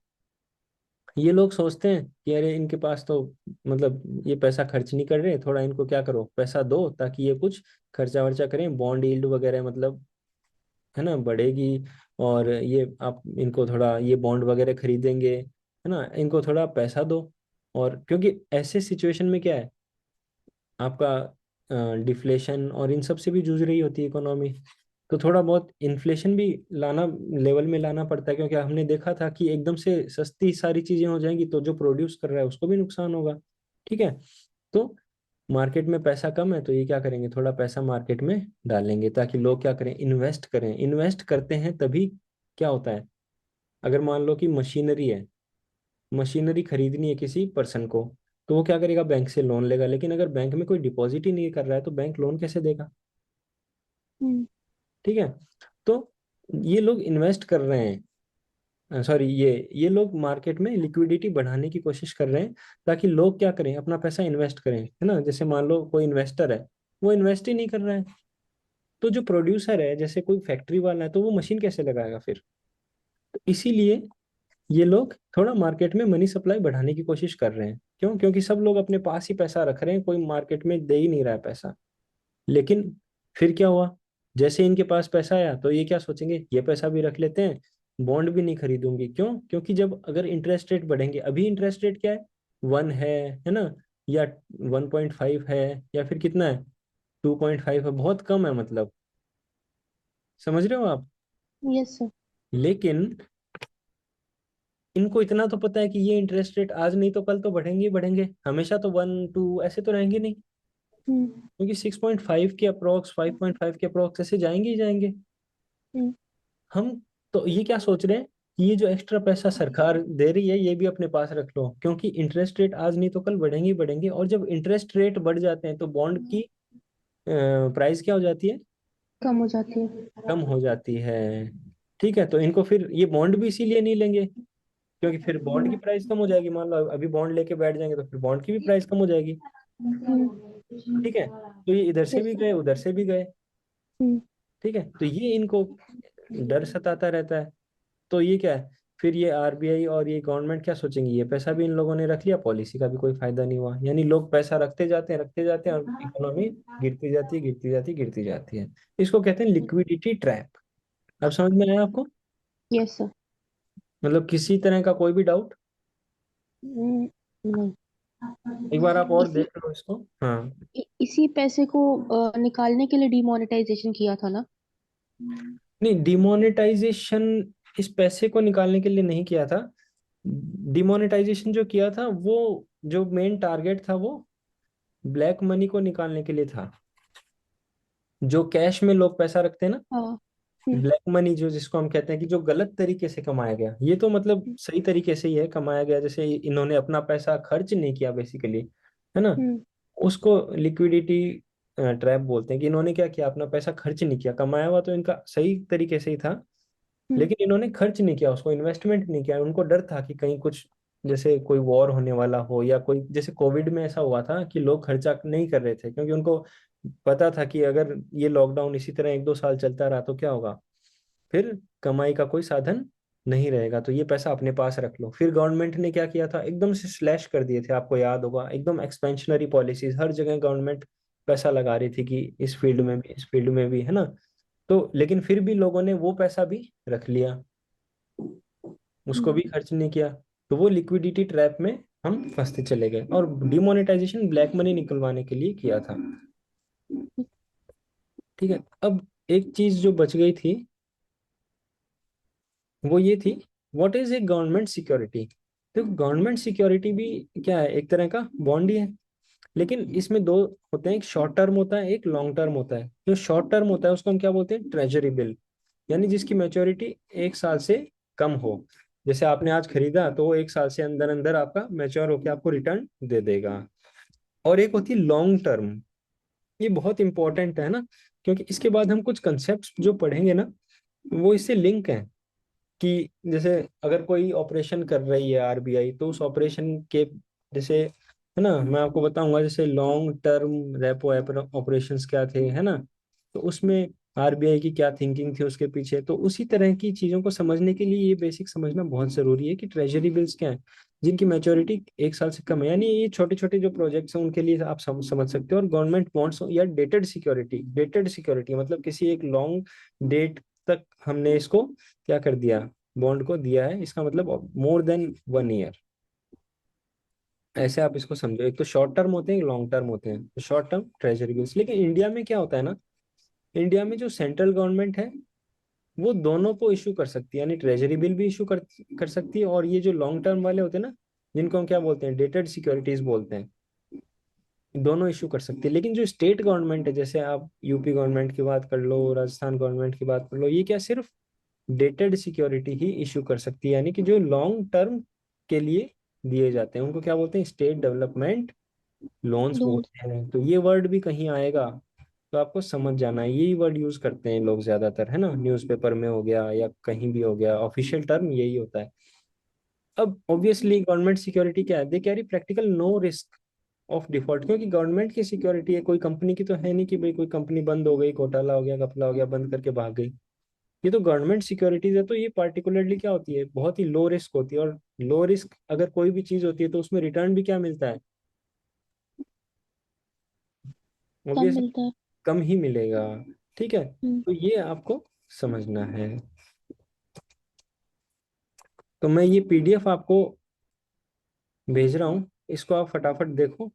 ये लोग सोचते हैं कि अरे इनके पास तो, मतलब ये पैसा खर्च नहीं कर रहे, थोड़ा इनको क्या करो, पैसा दो ताकि ये कुछ खर्चा वर्चा करें, बॉन्ड यील्ड वगैरह, मतलब, है ना, बढ़ेगी, और ये आप इनको थोड़ा ये बॉन्ड वगैरह खरीदेंगे, है ना, इनको थोड़ा पैसा दो। और क्योंकि ऐसे सिचुएशन में क्या है, आपका डिफ्लेशन और इन सब से भी जूझ रही होती है इकोनॉमी, तो थोड़ा बहुत इन्फ्लेशन भी लाना, लेवल में लाना पड़ता है, क्योंकि हमने देखा था कि एकदम से सस्ती सारी चीजें हो जाएंगी तो जो प्रोड्यूस कर रहा है उसको भी नुकसान होगा, ठीक है। तो मार्केट में पैसा कम है तो ये क्या करेंगे, थोड़ा पैसा मार्केट में डालेंगे ताकि लोग क्या करें, इन्वेस्ट करें। इन्वेस्ट करते हैं तभी क्या होता है, अगर मान लो कि मशीनरी है, मशीनरी खरीदनी है किसी पर्सन को, तो वो क्या करेगा, बैंक से लोन लेगा, लेकिन अगर बैंक में कोई डिपॉजिट ही नहीं कर रहा है तो बैंक लोन कैसे देगा, हम्म। ठीक है। तो ये लोग इन्वेस्ट कर रहे हैं, सॉरी, ये लोग मार्केट में लिक्विडिटी बढ़ाने की कोशिश कर रहे हैं ताकि लोग क्या करें, अपना पैसा इन्वेस्ट करें, है ना। जैसे मान लो कोई इन्वेस्टर है, वो इन्वेस्ट ही नहीं कर रहा है, तो जो प्रोड्यूसर है, जैसे कोई फैक्ट्री वाला है, तो वो मशीन कैसे लगाएगा फिर। तो इसीलिए ये लोग थोड़ा मार्केट में मनी सप्लाई बढ़ाने की कोशिश कर रहे हैं, क्यों, क्योंकि सब लोग अपने पास ही पैसा रख रहे हैं, कोई मार्केट में दे ही नहीं रहा है पैसा। लेकिन फिर क्या हुआ, जैसे इनके पास पैसा आया तो ये क्या सोचेंगे, ये पैसा भी रख लेते हैं, बॉन्ड भी नहीं खरीदूंगी, क्यों, क्योंकि जब अगर इंटरेस्ट रेट बढ़ेंगे, अभी इंटरेस्ट रेट क्या है, 1 है ना, या 1.5 है, या फिर कितना है, 2.5 है, बहुत कम है, मतलब समझ रहे हो आप। Yes sir. लेकिन इनको इतना तो पता है कि ये इंटरेस्ट रेट आज नहीं तो कल तो बढ़ेंगे ही बढ़ेंगे, हमेशा तो 1 2 ऐसे तो रहेंगे नहीं, हम्म। क्योंकि 6.5 के अप्रोक्स, 5.5 के अप्रोक्स ऐसे जाएंगे ही जाएंगे। हम्म। हम तो ये क्या सोच रहे हैं कि ये जो एक्स्ट्रा पैसा सरकार दे रही है ये भी अपने पास रख लो, क्योंकि इंटरेस्ट रेट आज नहीं तो कल बढ़ेंगे ही बढ़ेंगे, और जब इंटरेस्ट रेट बढ़ जाते हैं तो बॉन्ड की प्राइस क्या हो जाती है, कम हो जाती है। कम हो जाती है, ठीक है। तो इनको फिर ये बॉन्ड भी इसीलिए नहीं लेंगे क्योंकि फिर बॉन्ड की प्राइस कम हो जाएगी। मान लो अभी बॉन्ड लेके बैठ जाएंगे तो फिर बॉन्ड की भी प्राइस कम हो जाएगी। ठीक है, तो ये इधर से यस भी सर। गए उधर से भी गए। हम्म। ठीक है, तो ये इनको डर सताता रहता है। तो ये क्या है, फिर ये आरबीआई और ये गवर्नमेंट क्या सोचेंगे, ये पैसा भी इन लोगों ने रख लिया, पॉलिसी का भी कोई फायदा नहीं हुआ, यानी लोग पैसा रखते जाते हैं और इकोनॉमी गिरती जाती है, गिरती जाती है, गिरती जाती है। इसको कहते हैं लिक्विडिटी ट्रैप। अब समझ में आया आपको? Yes sir. मतलब किसी तरह का कोई भी डाउट? नहीं। एक बार आप और इसी देख लो इसको। हाँ। इसी पैसे को निकालने के लिए डिमोनेटाइजेशन किया था ना। नहीं, डिमोनेटाइजेशन इस पैसे को निकालने के लिए नहीं किया था। डिमोनेटाइजेशन जो किया था वो, जो मेन टारगेट था वो ब्लैक मनी को निकालने के लिए था। जो कैश में लोग पैसा रखते हैं ना, हाँ। हम्म। ब्लैक मनी जो जिसको हम कहते हैं कि जो गलत तरीके से कमाया गया, ये तो मतलब हम्म। सही तरीके से ही है कमाया गया, जैसे इन्होंने अपना पैसा खर्च नहीं किया बेसिकली, है ना। हम्म। उसको लिक्विडिटी ट्रैप बोलते हैं, कि इन्होंने क्या किया, अपना पैसा खर्च नहीं किया, कमाया हुआ तो इनका सही तरीके से ही था, हम्म। लेकिन इन्होंने खर्च नहीं किया, उसको इन्वेस्टमेंट नहीं किया। उनको डर था कि कहीं कुछ, जैसे कोई वॉर होने वाला हो, या कोई, जैसे कोविड में ऐसा हुआ था कि लोग खर्चा नहीं कर रहे थे, क्योंकि उनको पता था कि अगर ये लॉकडाउन इसी तरह 1-2 साल चलता रहा तो क्या होगा, फिर कमाई का कोई साधन नहीं रहेगा, तो ये पैसा अपने पास रख लो। फिर गवर्नमेंट ने क्या किया था, एकदम से स्लैश कर दिए थे, आपको याद होगा, एकदम एक्सपेंशनरी पॉलिसीज, हर जगह गवर्नमेंट पैसा लगा रही थी कि इस फील्ड में भी, इस फील्ड में भी, है ना। तो लेकिन फिर भी लोगों ने वो पैसा भी रख लिया, उसको हम्म। भी खर्च नहीं किया। तो वो लिक्विडिटी ट्रैप में हम फंसते चले गए, और डिमोनेटाइजेशन ब्लैक मनी निकलवाने के लिए किया था। ठीक है, अब एक चीज जो बच गई थी वो ये थी, what is a government security. तो गवर्नमेंट सिक्योरिटी भी क्या है, एक तरह का बॉन्ड ही है, लेकिन इसमें दो होते हैं, एक शॉर्ट टर्म होता है, एक लॉन्ग टर्म होता है। जो शॉर्ट टर्म होता है उसको हम क्या बोलते हैं, ट्रेजरी बिल, यानी जिसकी मैच्योरिटी 1 साल से कम हो। जैसे आपने आज खरीदा तो वो 1 साल से अंदर अंदर आपका मैच्योर होकर आपको रिटर्न दे देगा। और एक होती है लॉन्ग टर्म, ये बहुत इंपॉर्टेंट है ना, क्योंकि इसके बाद हम कुछ कंसेप्ट जो पढ़ेंगे ना वो इससे लिंक है। कि जैसे अगर कोई ऑपरेशन कर रही है आरबीआई, तो उस ऑपरेशन के, जैसे, है ना, मैं आपको बताऊंगा जैसे लॉन्ग टर्म रेपो ऑपरेशंस क्या थे, है ना, तो उसमें आरबीआई की क्या थिंकिंग थी उसके पीछे। तो उसी तरह की चीजों को समझने के लिए ये बेसिक समझना बहुत जरूरी है कि ट्रेजरी बिल्स क्या है, जिनकी मैच्योरिटी 1 साल से कम है, यानी ये छोटे छोटे जो प्रोजेक्ट्स हैं उनके लिए आप समझ सकते हो। और गवर्नमेंट बॉन्ड्स या डेटेड सिक्योरिटी, डेटेड सिक्योरिटी मतलब किसी एक लॉन्ग डेट तक हमने इसको क्या कर दिया, बॉन्ड को दिया है, इसका मतलब मोर देन 1 ईयर। ऐसे आप इसको समझो, एक तो शॉर्ट टर्म होते हैं, एक लॉन्ग टर्म होते हैं। तो शॉर्ट टर्म ट्रेजरी बिल्स, लेकिन इंडिया में क्या होता है ना, इंडिया में जो सेंट्रल गवर्नमेंट है वो दोनों को इशू कर सकती है, यानी ट्रेजरी बिल भी इशू कर सकती है, और ये जो लॉन्ग टर्म वाले होते हैं ना, जिनको हम क्या बोलते हैं, डेटेड सिक्योरिटीज बोलते हैं, दोनों इशू कर सकती है। लेकिन जो स्टेट गवर्नमेंट है, जैसे आप यूपी गवर्नमेंट की बात कर लो, राजस्थान गवर्नमेंट की बात कर लो, ये क्या सिर्फ डेटेड सिक्योरिटी ही इशू कर सकती है, यानी कि जो लॉन्ग टर्म के लिए दिए जाते हैं उनको क्या बोलते हैं, स्टेट डेवलपमेंट लोन्स लोन। बोलते हैं। तो ये वर्ड भी कहीं आएगा तो आपको समझ जाना है, यही वर्ड यूज करते हैं लोग ज्यादातर, है ना, न्यूज़पेपर में हो गया या कहीं भी हो गया, ऑफिशियल टर्म यही होता है। अब ऑब्वियसली गवर्नमेंट सिक्योरिटी क्या है, they carry practical no risk of default, क्योंकि गवर्नमेंट की सिक्योरिटी है, कोई कंपनी की तो है नहीं कि भाई कोई कंपनी बंद हो गई, घोटाला हो गया, घपला हो गया, बंद करके भाग गई। ये तो गवर्नमेंट सिक्योरिटीज है, तो ये पार्टिकुलरली क्या होती है, बहुत ही लो रिस्क होती है। और लो रिस्क अगर कोई भी चीज होती है तो उसमें रिटर्न भी क्या मिलता है, कम ऑब्वियस मिलता है। कम ही मिलेगा। ठीक है, हम्म। तो ये आपको समझना है। तो मैं ये पीडीएफ आपको भेज रहा हूँ, इसको आप फटाफट देखो,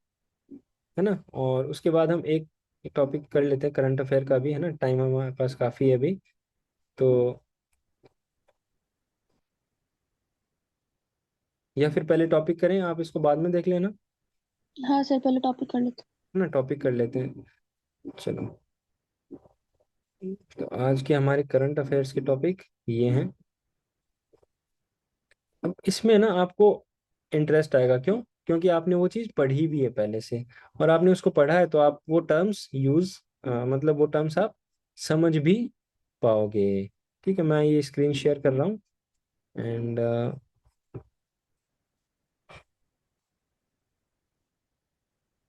है ना। और उसके बाद हम एक टॉपिक कर लेते हैं करंट अफेयर का भी, है ना, टाइम हमारे पास काफी है अभी। तो या फिर पहले टॉपिक करें, आप इसको बाद में देख लेना, हाँ सर, पहले टॉपिक कर लेते है ना, टॉपिक कर लेते हैं। चलो, तो आज के हमारे करंट अफेयर्स के टॉपिक ये हैं। अब इसमें ना आपको इंटरेस्ट आएगा, क्यों, क्योंकि आपने वो चीज़ पढ़ी भी है पहले से, और आपने उसको पढ़ा है, तो आप वो टर्म्स यूज, मतलब वो टर्म्स आप समझ भी पाओगे। ठीक है, मैं ये स्क्रीन शेयर कर रहा हूँ, एंड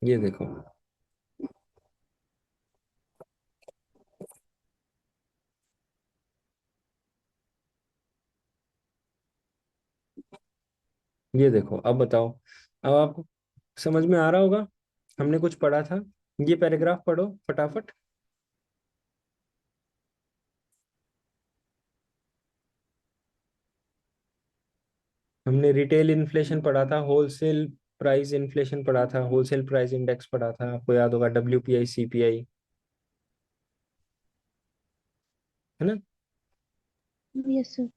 ये देखो, ये देखो, अब बताओ, अब आपको समझ में आ रहा होगा, हमने कुछ पढ़ा था। ये पैराग्राफ पढ़ो फटाफट। हमने रिटेल इन्फ्लेशन पढ़ा था, होलसेल प्राइस इन्फ्लेशन पढ़ा था, होलसेल प्राइस इंडेक्स पढ़ा था, आपको याद होगा, डब्ल्यूपीआई सीपीआई, है ना। Yes sir.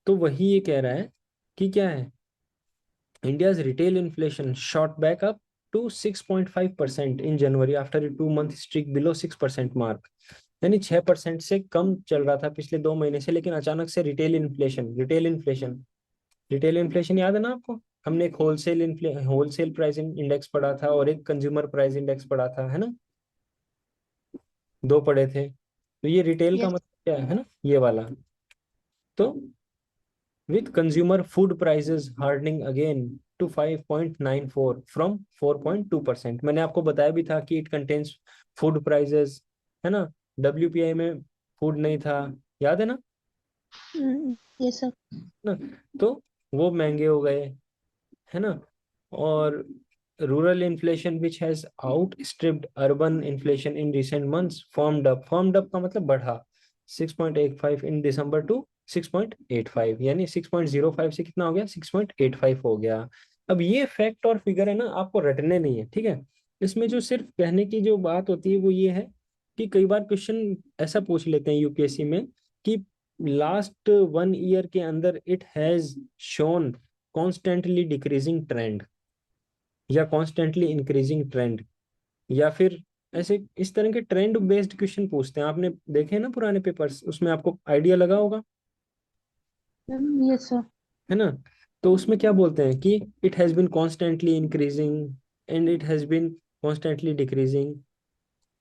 तो वही ये कह रहा है कि क्या है, India's retail inflation shot back up to 6.5% in January after a 2 month streak below 6% mark। यानी 6% से कम चल रहा था पिछले 2 महीने से, लेकिन अचानक से रिटेल इन्फ्लेशन याद है ना आपको। हमने एक होलसेल प्राइस इंडेक्स पढ़ा था और एक कंज्यूमर प्राइस इंडेक्स पढ़ा था, है ना, दो पढ़े थे। तो ये रिटेल का यस। मतलब क्या है ना, ये वाला। तो with consumer food prices hardening again to 5.94 from 4.2%। मैंने आपको बताया भी था कि इट कंटेन्स फूड प्राइजेस, है ना। डब्ल्यूपीआई में फूड नहीं था, याद है ना। Yes sir. ना, तो वो महंगे हो गए, है ना। और rural inflation which has outstripped urban inflation in recent months formed up का मतलब बढ़ा, 6.85 इन दिसंबर टू 6.85, यानी 6.05 से कितना हो गया, 6.85 हो गया। अब ये फैक्ट और फिगर है ना, आपको रटने नहीं है, ठीक है। इसमें जो सिर्फ कहने की जो बात होती है वो ये है कि कई बार क्वेश्चन ऐसा पूछ लेते हैं यूपीएससी में कि लास्ट 1 ईयर के अंदर it has shown constantly decreasing trend या कॉन्स्टेंटली इंक्रीजिंग ट्रेंड, या फिर ऐसे इस तरह के ट्रेंड बेस्ड क्वेश्चन पूछते हैं। आपने देखे हैं ना पुराने पेपर्स, उसमें आपको आइडिया लगा होगा, यस सर। है ना। तो उसमें क्या बोलते हैं कि it has been constantly increasing and it has been constantly decreasing.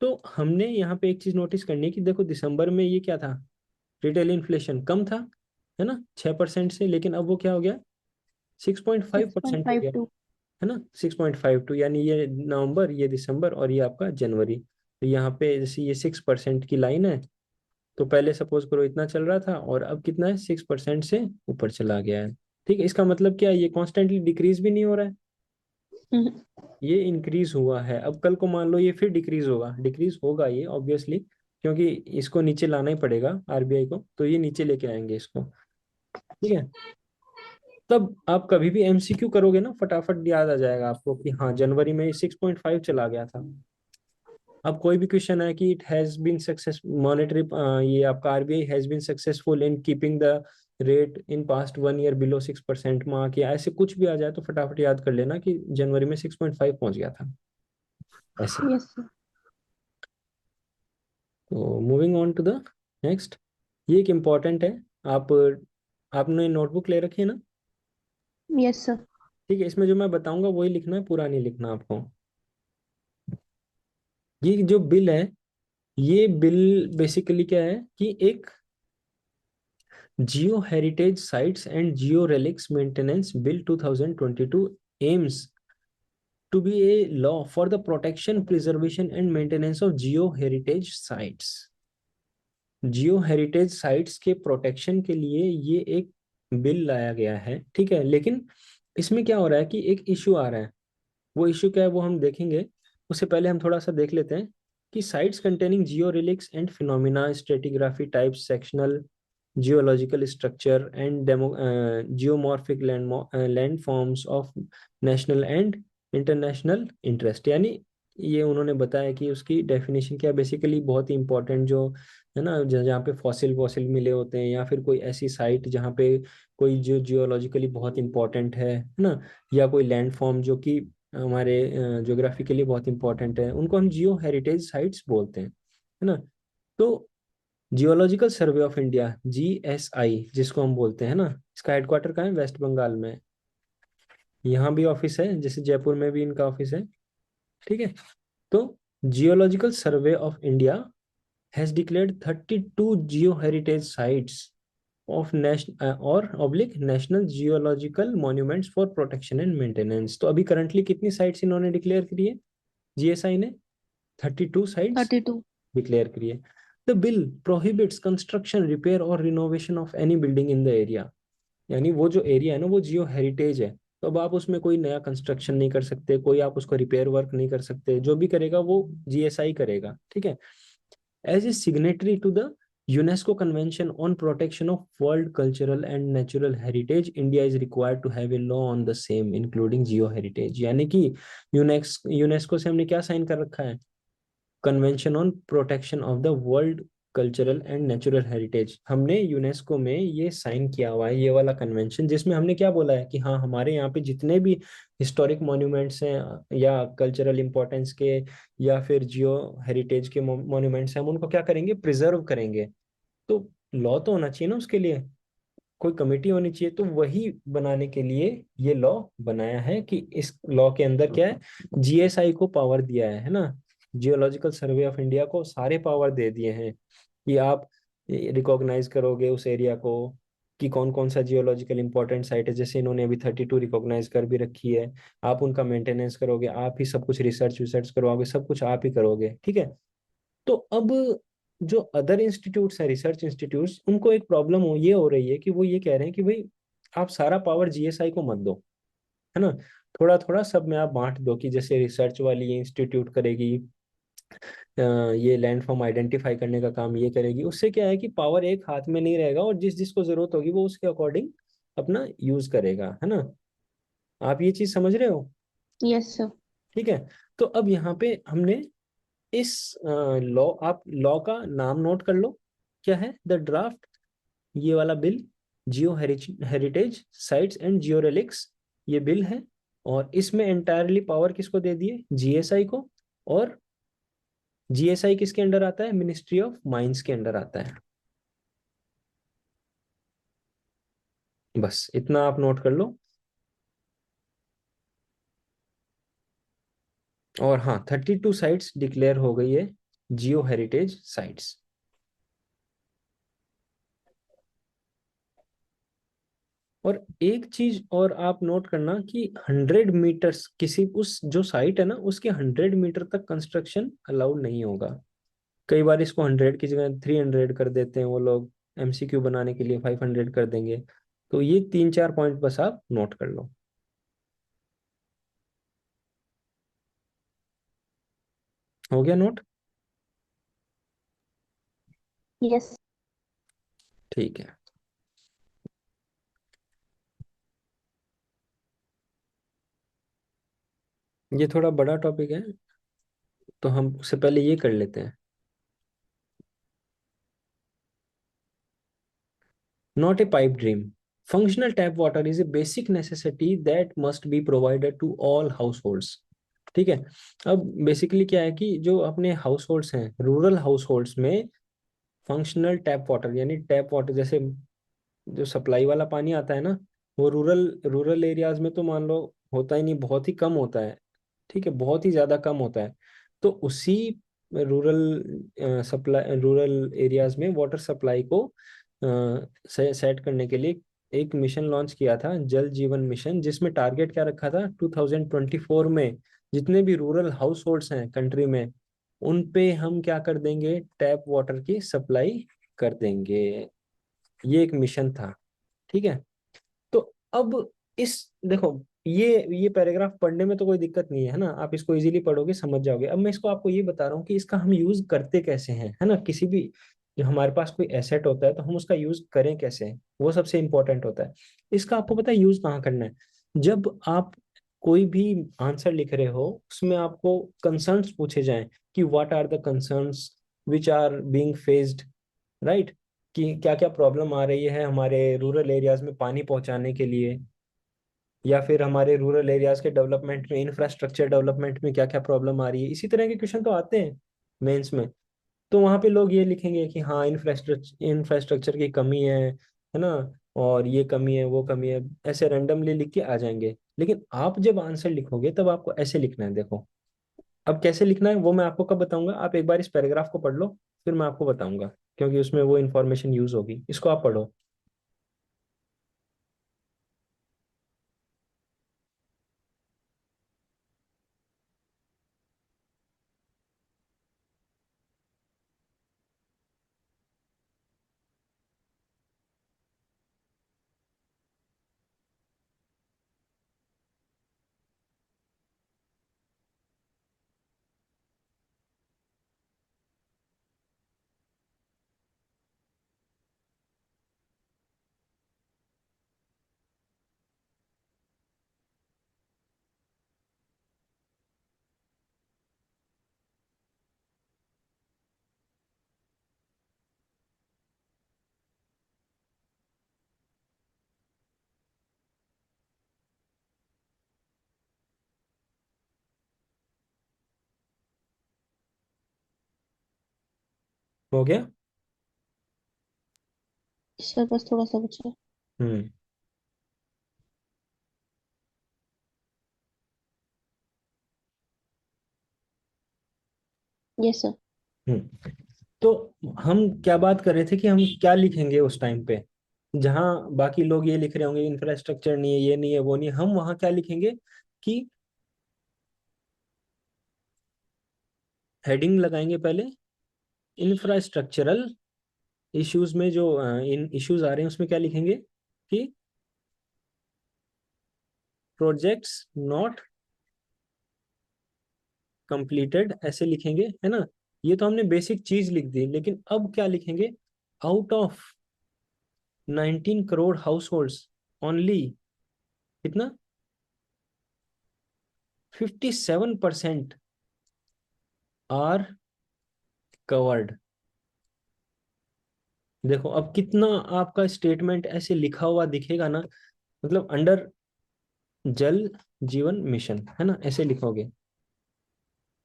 तो हमने यहाँ पे एक चीज नोटिस करनी है कि देखो दिसंबर में ये क्या था, रिटेल इन्फ्लेशन कम था, है ना, 6% से, लेकिन अब वो क्या हो गया, six point five six point percent हो फाइव गया, टू है ना, 6.52। यानी ये नवंबर, ये दिसंबर और ये आपका जनवरी। तो यहाँ पे जैसे ये 6% की लाइन है, तो पहले सपोज करो इतना चल रहा था और अब कितना है, 6% से ऊपर चला गया है। ठीक है, इसका मतलब क्या है, ये कॉन्स्टेंटली डिक्रीज भी नहीं हो रहा है, ये इंक्रीज हुआ है। अब कल को मान लो ये फिर डिक्रीज होगा ये ऑब्वियसली, क्योंकि इसको नीचे लाना ही पड़ेगा आरबीआई को, तो ये नीचे लेके आएंगे इसको, ठीक है। तब आप कभी भी एमसीक्यू करोगे ना, फटाफट याद आ जाएगा आपको कि हाँ जनवरी में 6.5 चला गया था। अब कोई भी क्वेश्चन है कि it has been success monetary, ये आपका RBI has been successful in keeping the rate in past 1 year below 6% mark, या ऐसे कुछ भी आ जाए तो फटाफट याद कर लेना कि जनवरी में 6.5 पहुंच गया था, ऐसे। Yes sir. तो moving on to the next, ये एक इम्पॉर्टेंट है। आप आपने नोटबुक ले रखी है ना, यस सर। ठीक है। इसमें जो मैं बताऊंगा वही लिखना है, पूरा नहीं लिखना आपको। ये जो बिल है, ये बिल बेसिकली क्या है कि एक geo heritage sites and geo relics maintenance bill 2022 aims to be a law for the protection preservation and maintenance of geo heritage sites. Geo heritage sites के प्रोटेक्शन के लिए ये एक बिल लाया गया है, ठीक है। लेकिन इसमें क्या हो रहा है कि एक इशू आ रहा है, वो इशू क्या है वो हम देखेंगे। उससे पहले हम थोड़ा सा देख लेते हैं कि sites containing Jio relics and phenomena stratigraphy types sectional geological structure and geomorphic land forms of national and international interest. यानी ये उन्होंने बताया कि उसकी डेफिनेशन क्या, बेसिकली बहुत ही इंपॉर्टेंट जो है ना, जहाँ पे फॉसिल वॉसिल मिले होते हैं, या फिर कोई ऐसी साइट जहाँ पे कोई जो जियोलॉजिकली बहुत इंपॉर्टेंट है ना, या कोई लैंड फॉर्म जो कि हमारे ज्योग्राफी के लिए बहुत इंपॉर्टेंट है, उनको हम जियो हेरिटेज साइट्स बोलते हैं, है ना। तो geological survey of India, GSI जिसको हम बोलते हैं ना, इसका हेडक्वार्टर कहाँ है, वेस्ट बंगाल में। यहाँ भी ऑफिस है, जैसे जयपुर में भी इनका ऑफिस है, ठीक है। तो geological survey of India has declared 32 geo heritage sites of national और oblique national geological monuments for protection and maintenance. तो अभी करंटली कितनी साइट्स इन्होंने डिक्लेयर करी है, जीएसआई ने 32 साइट्स 32। डिक्लेयर करी है। The bill prohibits construction, repair और renovation of any building in the area. यानी वो जो एरिया है ना वो जियो हेरिटेज है, तो अब आप उसमें कोई नया कंस्ट्रक्शन नहीं कर सकते, कोई आप उसको रिपेयर वर्क नहीं कर सकते, जो भी करेगा वो जीएसआई करेगा, ठीक है। As a signatory to the UNESCO convention on protection of world cultural and natural heritage, India is required to have a law on the same including geo heritage. यानी कि यूनेस्को से हमने क्या साइन कर रखा है, convention on protection of the world cultural and natural heritage. हमने UNESCO में ये साइन किया हुआ है, ये वाला कन्वेंशन, जिसमें हमने क्या बोला है कि हाँ हमारे यहाँ पे जितने भी हिस्टोरिक मॉन्यूमेंट्स हैं या कल्चरल इंपॉर्टेंस के या फिर जियो हेरिटेज के मॉन्यूमेंट्स हैं, हम उनको क्या करेंगे, प्रिजर्व करेंगे। तो लॉ तो होना चाहिए ना उसके लिए, कोई कमेटी होनी चाहिए, तो वही बनाने के लिए ये लॉ बनाया है कि इस लॉ के अंदर क्या है, जीएसआई को पावर दिया है ना, जियोलॉजिकल सर्वे ऑफ इंडिया को सारे पावर दे दिए हैं कि आप रिकॉग्नाइज करोगे उस एरिया को कि कौन कौन सा जियोलॉजिकल इंपॉर्टेंट साइट है, जैसे इन्होंने अभी 32 रिकॉग्नाइज कर भी रखी है। आप उनका मेंटेनेंस करोगे, आप ही सब कुछ रिसर्च विसर्च करवाओगे, सब कुछ आप ही करोगे, ठीक है। तो अब जो अदर इंस्टीट्यूट्स हैं, रिसर्च इंस्टीट्यूट्स, उनको एक प्रॉब्लम ये हो रही है कि वो ये कह रहे हैं कि भाई आप सारा पावर जीएसआई को मत दो, है ना, थोड़ा थोड़ा सब में आप बांट दो, कि जैसे रिसर्च वाली ये इंस्टीट्यूट करेगी, ये लैंडफॉर्म आइडेंटिफाई करने का काम ये करेगी। उससे क्या है कि पावर एक हाथ में नहीं रहेगा और जिस जिसको जरूरत होगी वो उसके अकॉर्डिंग अपना यूज करेगा, है ना। आप ये चीज समझ रहे हो, यस सर। ठीक है। तो अब यहाँ पे हमने इस लॉ, आप लॉ का नाम नोट कर लो, क्या है, द ड्राफ्ट, ये वाला bill, Jio heritage sites and geo relics, ये बिल है। और इसमें एंटायरली पावर किसको दे दिए, जीएसआई को। और जीएसआई किसके अंडर आता है, मिनिस्ट्री ऑफ माइंस के अंडर आता है। बस इतना आप नोट कर लो। और हाँ, 32 साइट्स डिक्लेयर हो गई है जियो हेरिटेज साइट्स। और एक चीज और आप नोट करना कि 100 मीटर्स, किसी उस जो साइट है ना उसके 100 मीटर तक कंस्ट्रक्शन अलाउड नहीं होगा। कई बार इसको 100 की जगह 300 कर देते हैं वो लोग, एमसीक्यू बनाने के लिए 500 कर देंगे। तो ये 3-4 पॉइंट बस आप नोट कर लो। हो गया नोट, यस। ठीक है। ये थोड़ा बड़ा टॉपिक है, तो हम उससे पहले ये कर लेते हैं। Not a pipe dream. Functional tap water is a basic necessity that must be provided to all households. ठीक है। अब बेसिकली क्या है कि जो अपने हाउस होल्ड्स हैं, रूरल हाउस होल्ड्स में फंक्शनल टैप वाटर, यानी टैप वाटर जैसे जो सप्लाई वाला पानी आता है ना, वो रूरल रूरल एरियाज में तो मान लो होता ही नहीं, बहुत ही कम होता है, ठीक है, बहुत ही ज्यादा कम होता है। तो उसी रूरल एरियाज में वाटर सप्लाई को सेट करने के लिए एक मिशन लॉन्च किया था, जल जीवन मिशन, जिसमें टारगेट क्या रखा था, 2024 में जितने भी रूरल हाउस होल्ड्स हैं कंट्री में, उन पे हम क्या कर देंगे, टैप वाटर की सप्लाई कर देंगे। ये एक मिशन था, ठीक है। तो अब इस देखो, ये पैराग्राफ पढ़ने में तो कोई दिक्कत नहीं है ना, आप इसको इजीली पढ़ोगे समझ जाओगे। अब मैं इसको आपको ये बता रहा हूँ कि इसका हम यूज करते कैसे हैं, है ना। किसी भी जो हमारे पास कोई एसेट होता है तो हम उसका यूज करें कैसे, वो सबसे इंपॉर्टेंट होता है। इसका आपको पता है यूज कहाँ करना है, जब आप कोई भी आंसर लिख रहे हो उसमें आपको कंसर्न्स पूछे जाएं कि what are the concerns which are being faced, right, कि क्या क्या प्रॉब्लम आ रही है हमारे रूरल एरियाज में पानी पहुंचाने के लिए, या फिर हमारे रूरल एरियाज के डेवलपमेंट में, इंफ्रास्ट्रक्चर डेवलपमेंट में क्या क्या प्रॉब्लम आ रही है। इसी तरह के क्वेश्चन तो आते हैं मेंस में। तो वहां पे लोग ये लिखेंगे कि हाँ इंफ्रास्ट्रक्चर की कमी है ना, और ये कमी है वो कमी है, ऐसे रैंडमली लिख के आ जाएंगे। लेकिन आप जब आंसर लिखोगे तब आपको ऐसे लिखना है, देखो। अब कैसे लिखना है वो मैं आपको कब बताऊंगा, आप एक बार इस पैराग्राफ को पढ़ लो, फिर मैं आपको बताऊंगा, क्योंकि उसमें वो इन्फॉर्मेशन यूज होगी। इसको आप पढ़ो। हो गया। सर बस थोड़ा सा बचा है। हम्म। Yes sir. हम्म। तो हम क्या बात कर रहे थे कि हम क्या लिखेंगे उस टाइम पे, जहां बाकी लोग ये लिख रहे होंगे इंफ्रास्ट्रक्चर नहीं है, ये नहीं है, वो नहीं है, हम वहां क्या लिखेंगे कि हेडिंग लगाएंगे पहले, इंफ्रास्ट्रक्चरल इश्यूज में जो इन इश्यूज आ रहे हैं उसमें क्या लिखेंगे कि प्रोजेक्ट्स नॉट कंप्लीटेड, ऐसे लिखेंगे, है ना। ये तो हमने बेसिक चीज लिख दी, लेकिन अब क्या लिखेंगे, out of 19 crore house holds only कितना, 57% आर कवर्ड। देखो अब कितना आपका स्टेटमेंट ऐसे लिखा हुआ दिखेगा ना, मतलब अंडर जल जीवन मिशन, है ना, ऐसे लिखोगे,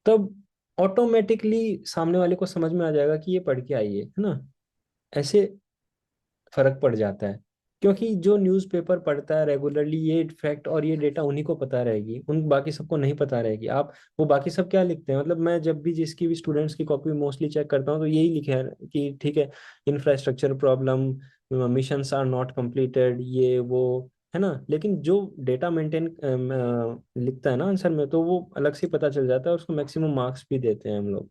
तब ऑटोमेटिकली सामने वाले को समझ में आ जाएगा कि ये पढ़ के आई है ना। ऐसे फर्क पड़ जाता है, क्योंकि जो न्यूज़पेपर पढ़ता है रेगुलरली, ये फैक्ट और ये डेटा उन्हीं को पता रहेगी, उन बाकी सबको नहीं पता रहेगी। आप वो बाकी सब क्या लिखते हैं, मतलब मैं जब भी जिसकी भी स्टूडेंट्स की कॉपी मोस्टली चेक करता हूँ तो यही लिखे है कि ठीक है, infrastructure problem, missions are not completed, ये वो, है ना। लेकिन जो डेटा मेंटेन लिखता है ना आंसर में, तो वो अलग से पता चल जाता है, उसको मैक्सिमम मार्क्स भी देते हैं हम लोग।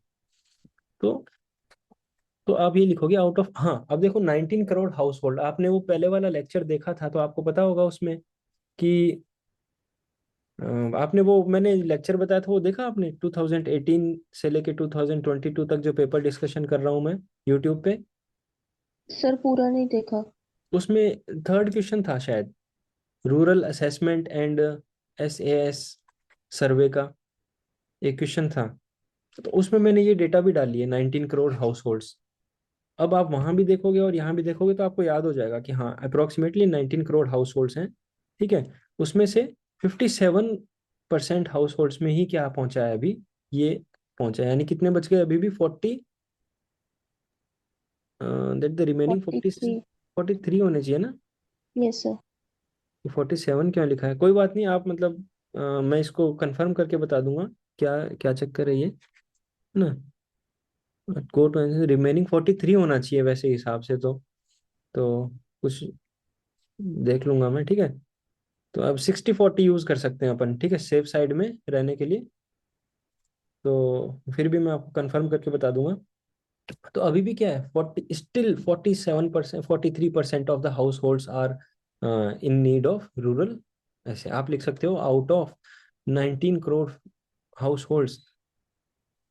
तो आप ये लिखोगे आउट ऑफ, हाँ अब देखो 19 करोड़ हाउस होल्ड, आपने वो पहले वाला लेक्चर देखा था तो आपको पता होगा उसमें कि आपने वो मैंने लेक्चर बताया था वो देखा आपने, 2018 से लेके 2022 तक जो पेपर डिस्कशन कर रहा हूँ मैं यूट्यूब पे। सर पूरा नहीं देखा। उसमें थर्ड क्वेश्चन था शायद, रूरल असेसमेंट एंड SAS सर्वे का एक क्वेश्चन था। तो उसमें मैंने ये डेटा भी डाली है, 19 करोड़ हाउस होल्ड्स। अब आप वहां भी देखोगे और यहाँ भी देखोगे तो आपको याद हो जाएगा कि हाँ अप्रोक्सीमेटली 19 करोड़ हाउस होल्ड्स हैं, ठीक है। उसमें से 57% हाउस होल्ड्स में ही क्या पहुंचा है अभी, ये पहुंचा है, यानी कितने बच गए अभी भी 40, दैट द रिमेनिंग 40, 43। 43 होने चाहिए ना। Yes sir. 47 क्यों लिखा है, कोई बात नहीं, आप मतलब मैं इसको कंफर्म करके बता दूंगा क्या क्या चक्कर है ये, है ना। कोट रिमेनिंग 43 होना चाहिए वैसे हिसाब से तो कुछ देख लूंगा मैं, ठीक है। तो अब 60-40 यूज कर सकते हैं अपन, ठीक है, सेफ साइड में रहने के लिए। तो फिर भी मैं आपको कंफर्म करके बता दूंगा। तो अभी भी क्या है, 47%, 43% of the households are in need of rural, ऐसे आप लिख सकते हो, out of 19 crore households,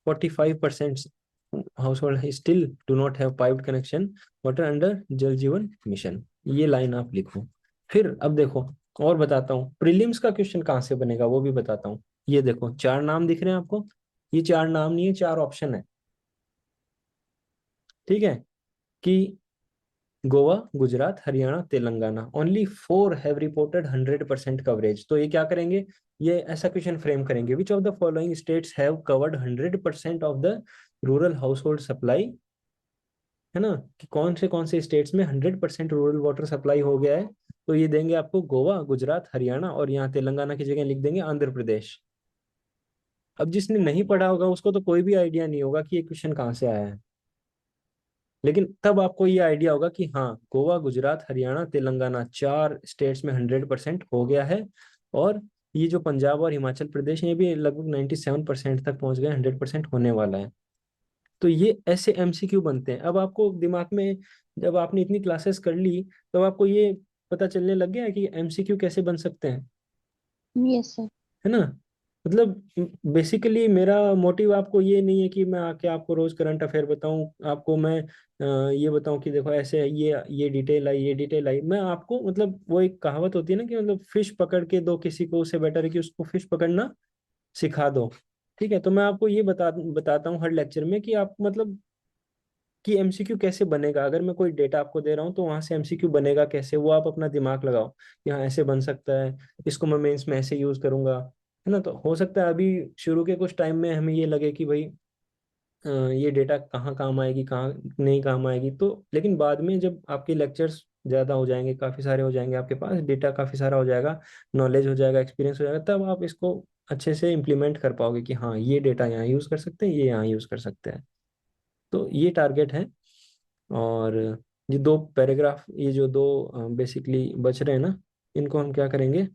45% household still do not have piped connection water under जल जीवन मिशन, ये लाइन आप लिखो। फिर अब देखो और बताता हूँ, प्रीलिम्स का क्वेश्चन कहाँ से बनेगा वो भी बताता हूँ। ये देखो चार नाम दिख रहे हैं आपको, ये चार नाम नहीं है, चार ऑप्शन है, ठीक है, कि Goa, Gujarat, Haryana, Telangana, only four have reported 100% coverage. तो ये क्या करेंगे, ये ऐसा क्वेश्चन फ्रेम करेंगे, which of the following states have covered 100% of the rural house hold supply, है ना, कि कौन से स्टेट्स में 100% रूरल वाटर सप्लाई हो गया है। तो ये देंगे आपको गोवा, गुजरात, हरियाणा, और यहाँ तेलंगाना की जगह लिख देंगे आंध्र प्रदेश। अब जिसने नहीं पढ़ा होगा उसको तो कोई भी आइडिया नहीं होगा कि ये क्वेश्चन कहाँ से आया है, लेकिन तब आपको ये आइडिया होगा कि हाँ गोवा, गुजरात, हरियाणा, तेलंगाना, चार स्टेट्स में 100% हो गया है। और ये जो पंजाब और हिमाचल प्रदेश है ये भी लगभग 97% तक पहुंच गए, 100% होने वाला है। तो ये ऐसे MCQ बनते हैं। अब आपको दिमाग में, जब आपने इतनी क्लासेस कर ली, तब आपको ये पता चलने लग गया है कि MCQ कैसे बन सकते हैं, यस सर। है ना। मतलब बेसिकली मेरा मोटिव आपको ये नहीं है कि मैं आके आपको रोज करंट अफेयर बताऊं, आपको मैं ये बताऊं कि देखो ऐसे है, ये डिटेल आई, ये डिटेल आई। मैं आपको मतलब वो एक कहावत होती है ना कि मतलब फिश पकड़ के दो किसी को, उससे बेटर है कि उसको फिश पकड़ना सिखा दो, ठीक है। तो मैं आपको ये बताता हूँ हर लेक्चर में कि आप मतलब कि MCQ कैसे बनेगा, अगर मैं कोई डेटा आपको दे रहा हूँ तो वहां से MCQ बनेगा कैसे, वो आप अपना दिमाग लगाओ कि हाँ ऐसे बन सकता है, इसको मैं मेंस में ऐसे यूज करूंगा, है ना। तो हो सकता है अभी शुरू के कुछ टाइम में हमें ये लगे कि भाई ये डेटा कहाँ काम आएगी, कहाँ नहीं काम आएगी। तो लेकिन बाद में जब आपके लेक्चर्स ज़्यादा हो जाएंगे, काफ़ी सारे हो जाएंगे, आपके पास डेटा काफ़ी सारा हो जाएगा, नॉलेज हो जाएगा, एक्सपीरियंस हो जाएगा, तब आप इसको अच्छे से इम्प्लीमेंट कर पाओगे कि हाँ ये डेटा यहाँ यूज़ कर सकते हैं, ये यहाँ यूज़ कर सकते हैं। तो ये टारगेट है। और ये दो पैराग्राफ, ये जो दो बेसिकली बच रहे हैं ना, इनको हम क्या करेंगे,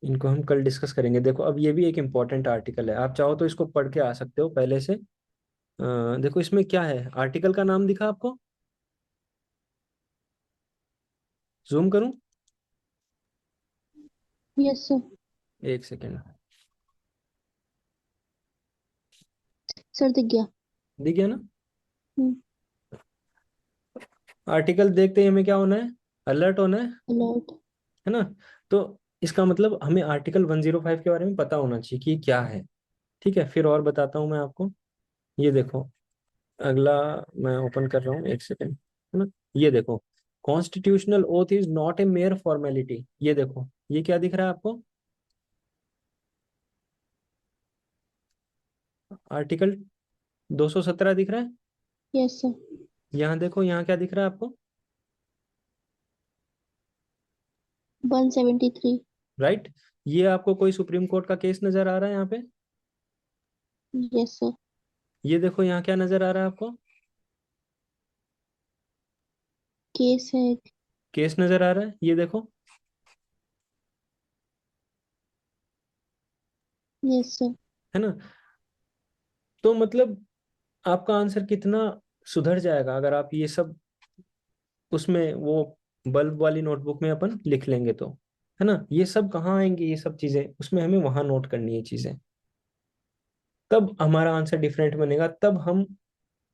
इनको हम कल डिस्कस करेंगे। देखो अब ये भी एक इम्पॉर्टेंट आर्टिकल है, आप चाहो तो इसको पढ़ के आ सकते हो पहले से। देखो इसमें क्या है, आर्टिकल का नाम दिखा आपको, जूम करूं? Yes sir. एक सेकेंड। सर दिख गया। दिख गया ना? हम्म। आर्टिकल देखते ही हमें क्या होना है, अलर्ट होना अलर्ट। है ना? तो इसका मतलब हमें आर्टिकल 105 के बारे में पता होना चाहिए कि ये क्या है। ठीक है, फिर और बताता हूँ मैं आपको। ये देखो, अगला मैं ओपन कर रहा हूँ, एक सेकेंड, है ना? ये देखो, constitutional oath is not a mayor formality. ये देखो, ये क्या दिख रहा है आपको, आर्टिकल 217 दिख रहा है। Yes sir. यहाँ देखो, यहाँ क्या दिख रहा है आपको, 173। राइट? ये आपको कोई सुप्रीम कोर्ट का केस नजर आ रहा है यहाँ पे? Yes sir. ये देखो, यहाँ क्या नजर आ रहा है आपको, केस है। केस नजर आ रहा है, ये देखो, यस सर। है ना? तो मतलब आपका आंसर कितना सुधर जाएगा अगर आप ये सब उसमें वो बल्ब वाली नोटबुक में अपन लिख लेंगे तो, है ना? ये सब कहाँ आएंगे, ये सब चीजें उसमें हमें वहां नोट करनी है चीजें, तब हमारा आंसर डिफरेंट बनेगा, तब हम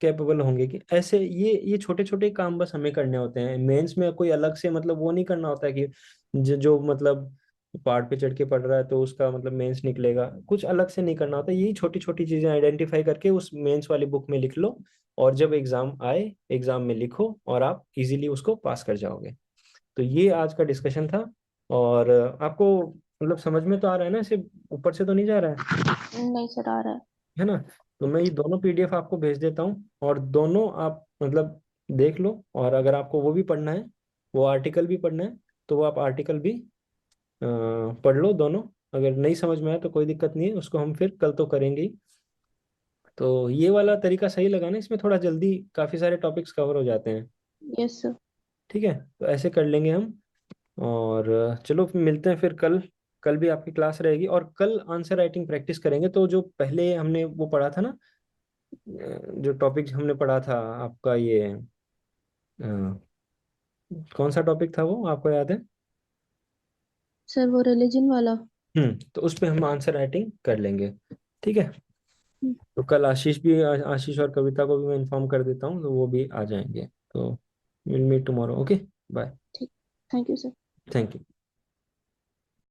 कैपेबल होंगे कि ऐसे ये छोटे छोटे काम बस हमें करने होते हैं। मेंस में कोई अलग से मतलब वो नहीं करना होता है कि जो मतलब पहाड़ पे चढ़ के पढ़ रहा है तो उसका मतलब मेंस निकलेगा, कुछ अलग से नहीं करना होता। यही छोटी छोटी चीजें आइडेंटिफाई करके उस मेंस वाली बुक में लिख लो, और जब एग्जाम आए एग्जाम में लिखो और आप इजीली उसको पास कर जाओगे। तो ये आज का डिस्कशन था। और आपको मतलब समझ में तो आ रहा है ना, सिर्फ ऊपर से तो नहीं जा रहा है? नहीं सर, आ रहा है। है ना? तो मैं ये दोनों पीडीएफ आपको भेज देता हूँ, और दोनों आप मतलब देख लो। और अगर आपको वो भी पढ़ना है, वो आर्टिकल भी पढ़ना है, तो वो आप आर्टिकल भी पढ़ लो दोनों। अगर नहीं समझ में आया तो कोई दिक्कत नहीं है, उसको हम फिर कल तो करेंगे ही। तो ये वाला तरीका सही लगा ना, इसमें थोड़ा जल्दी काफी सारे टॉपिक्स कवर हो जाते हैं। Yes sir. ठीक है, तो ऐसे कर लेंगे हम। और चलो फिर मिलते हैं फिर कल। कल भी आपकी क्लास रहेगी, और कल आंसर राइटिंग प्रैक्टिस करेंगे। तो जो पहले हमने वो पढ़ा था ना, जो टॉपिक हमने पढ़ा था आपका ये, अ, कौन सा टॉपिक था वो आपको याद है? सर वो रिलीजन वाला। तो उस पे हम आंसर राइटिंग कर लेंगे। ठीक है, तो कल आशीष भी, आशीष और कविता को भी मैं इन्फॉर्म कर देता हूँ, तो वो भी आ जाएंगे। तो will meet tomorrow. Okay, bye. ठीक। Thank you sir. Thank you.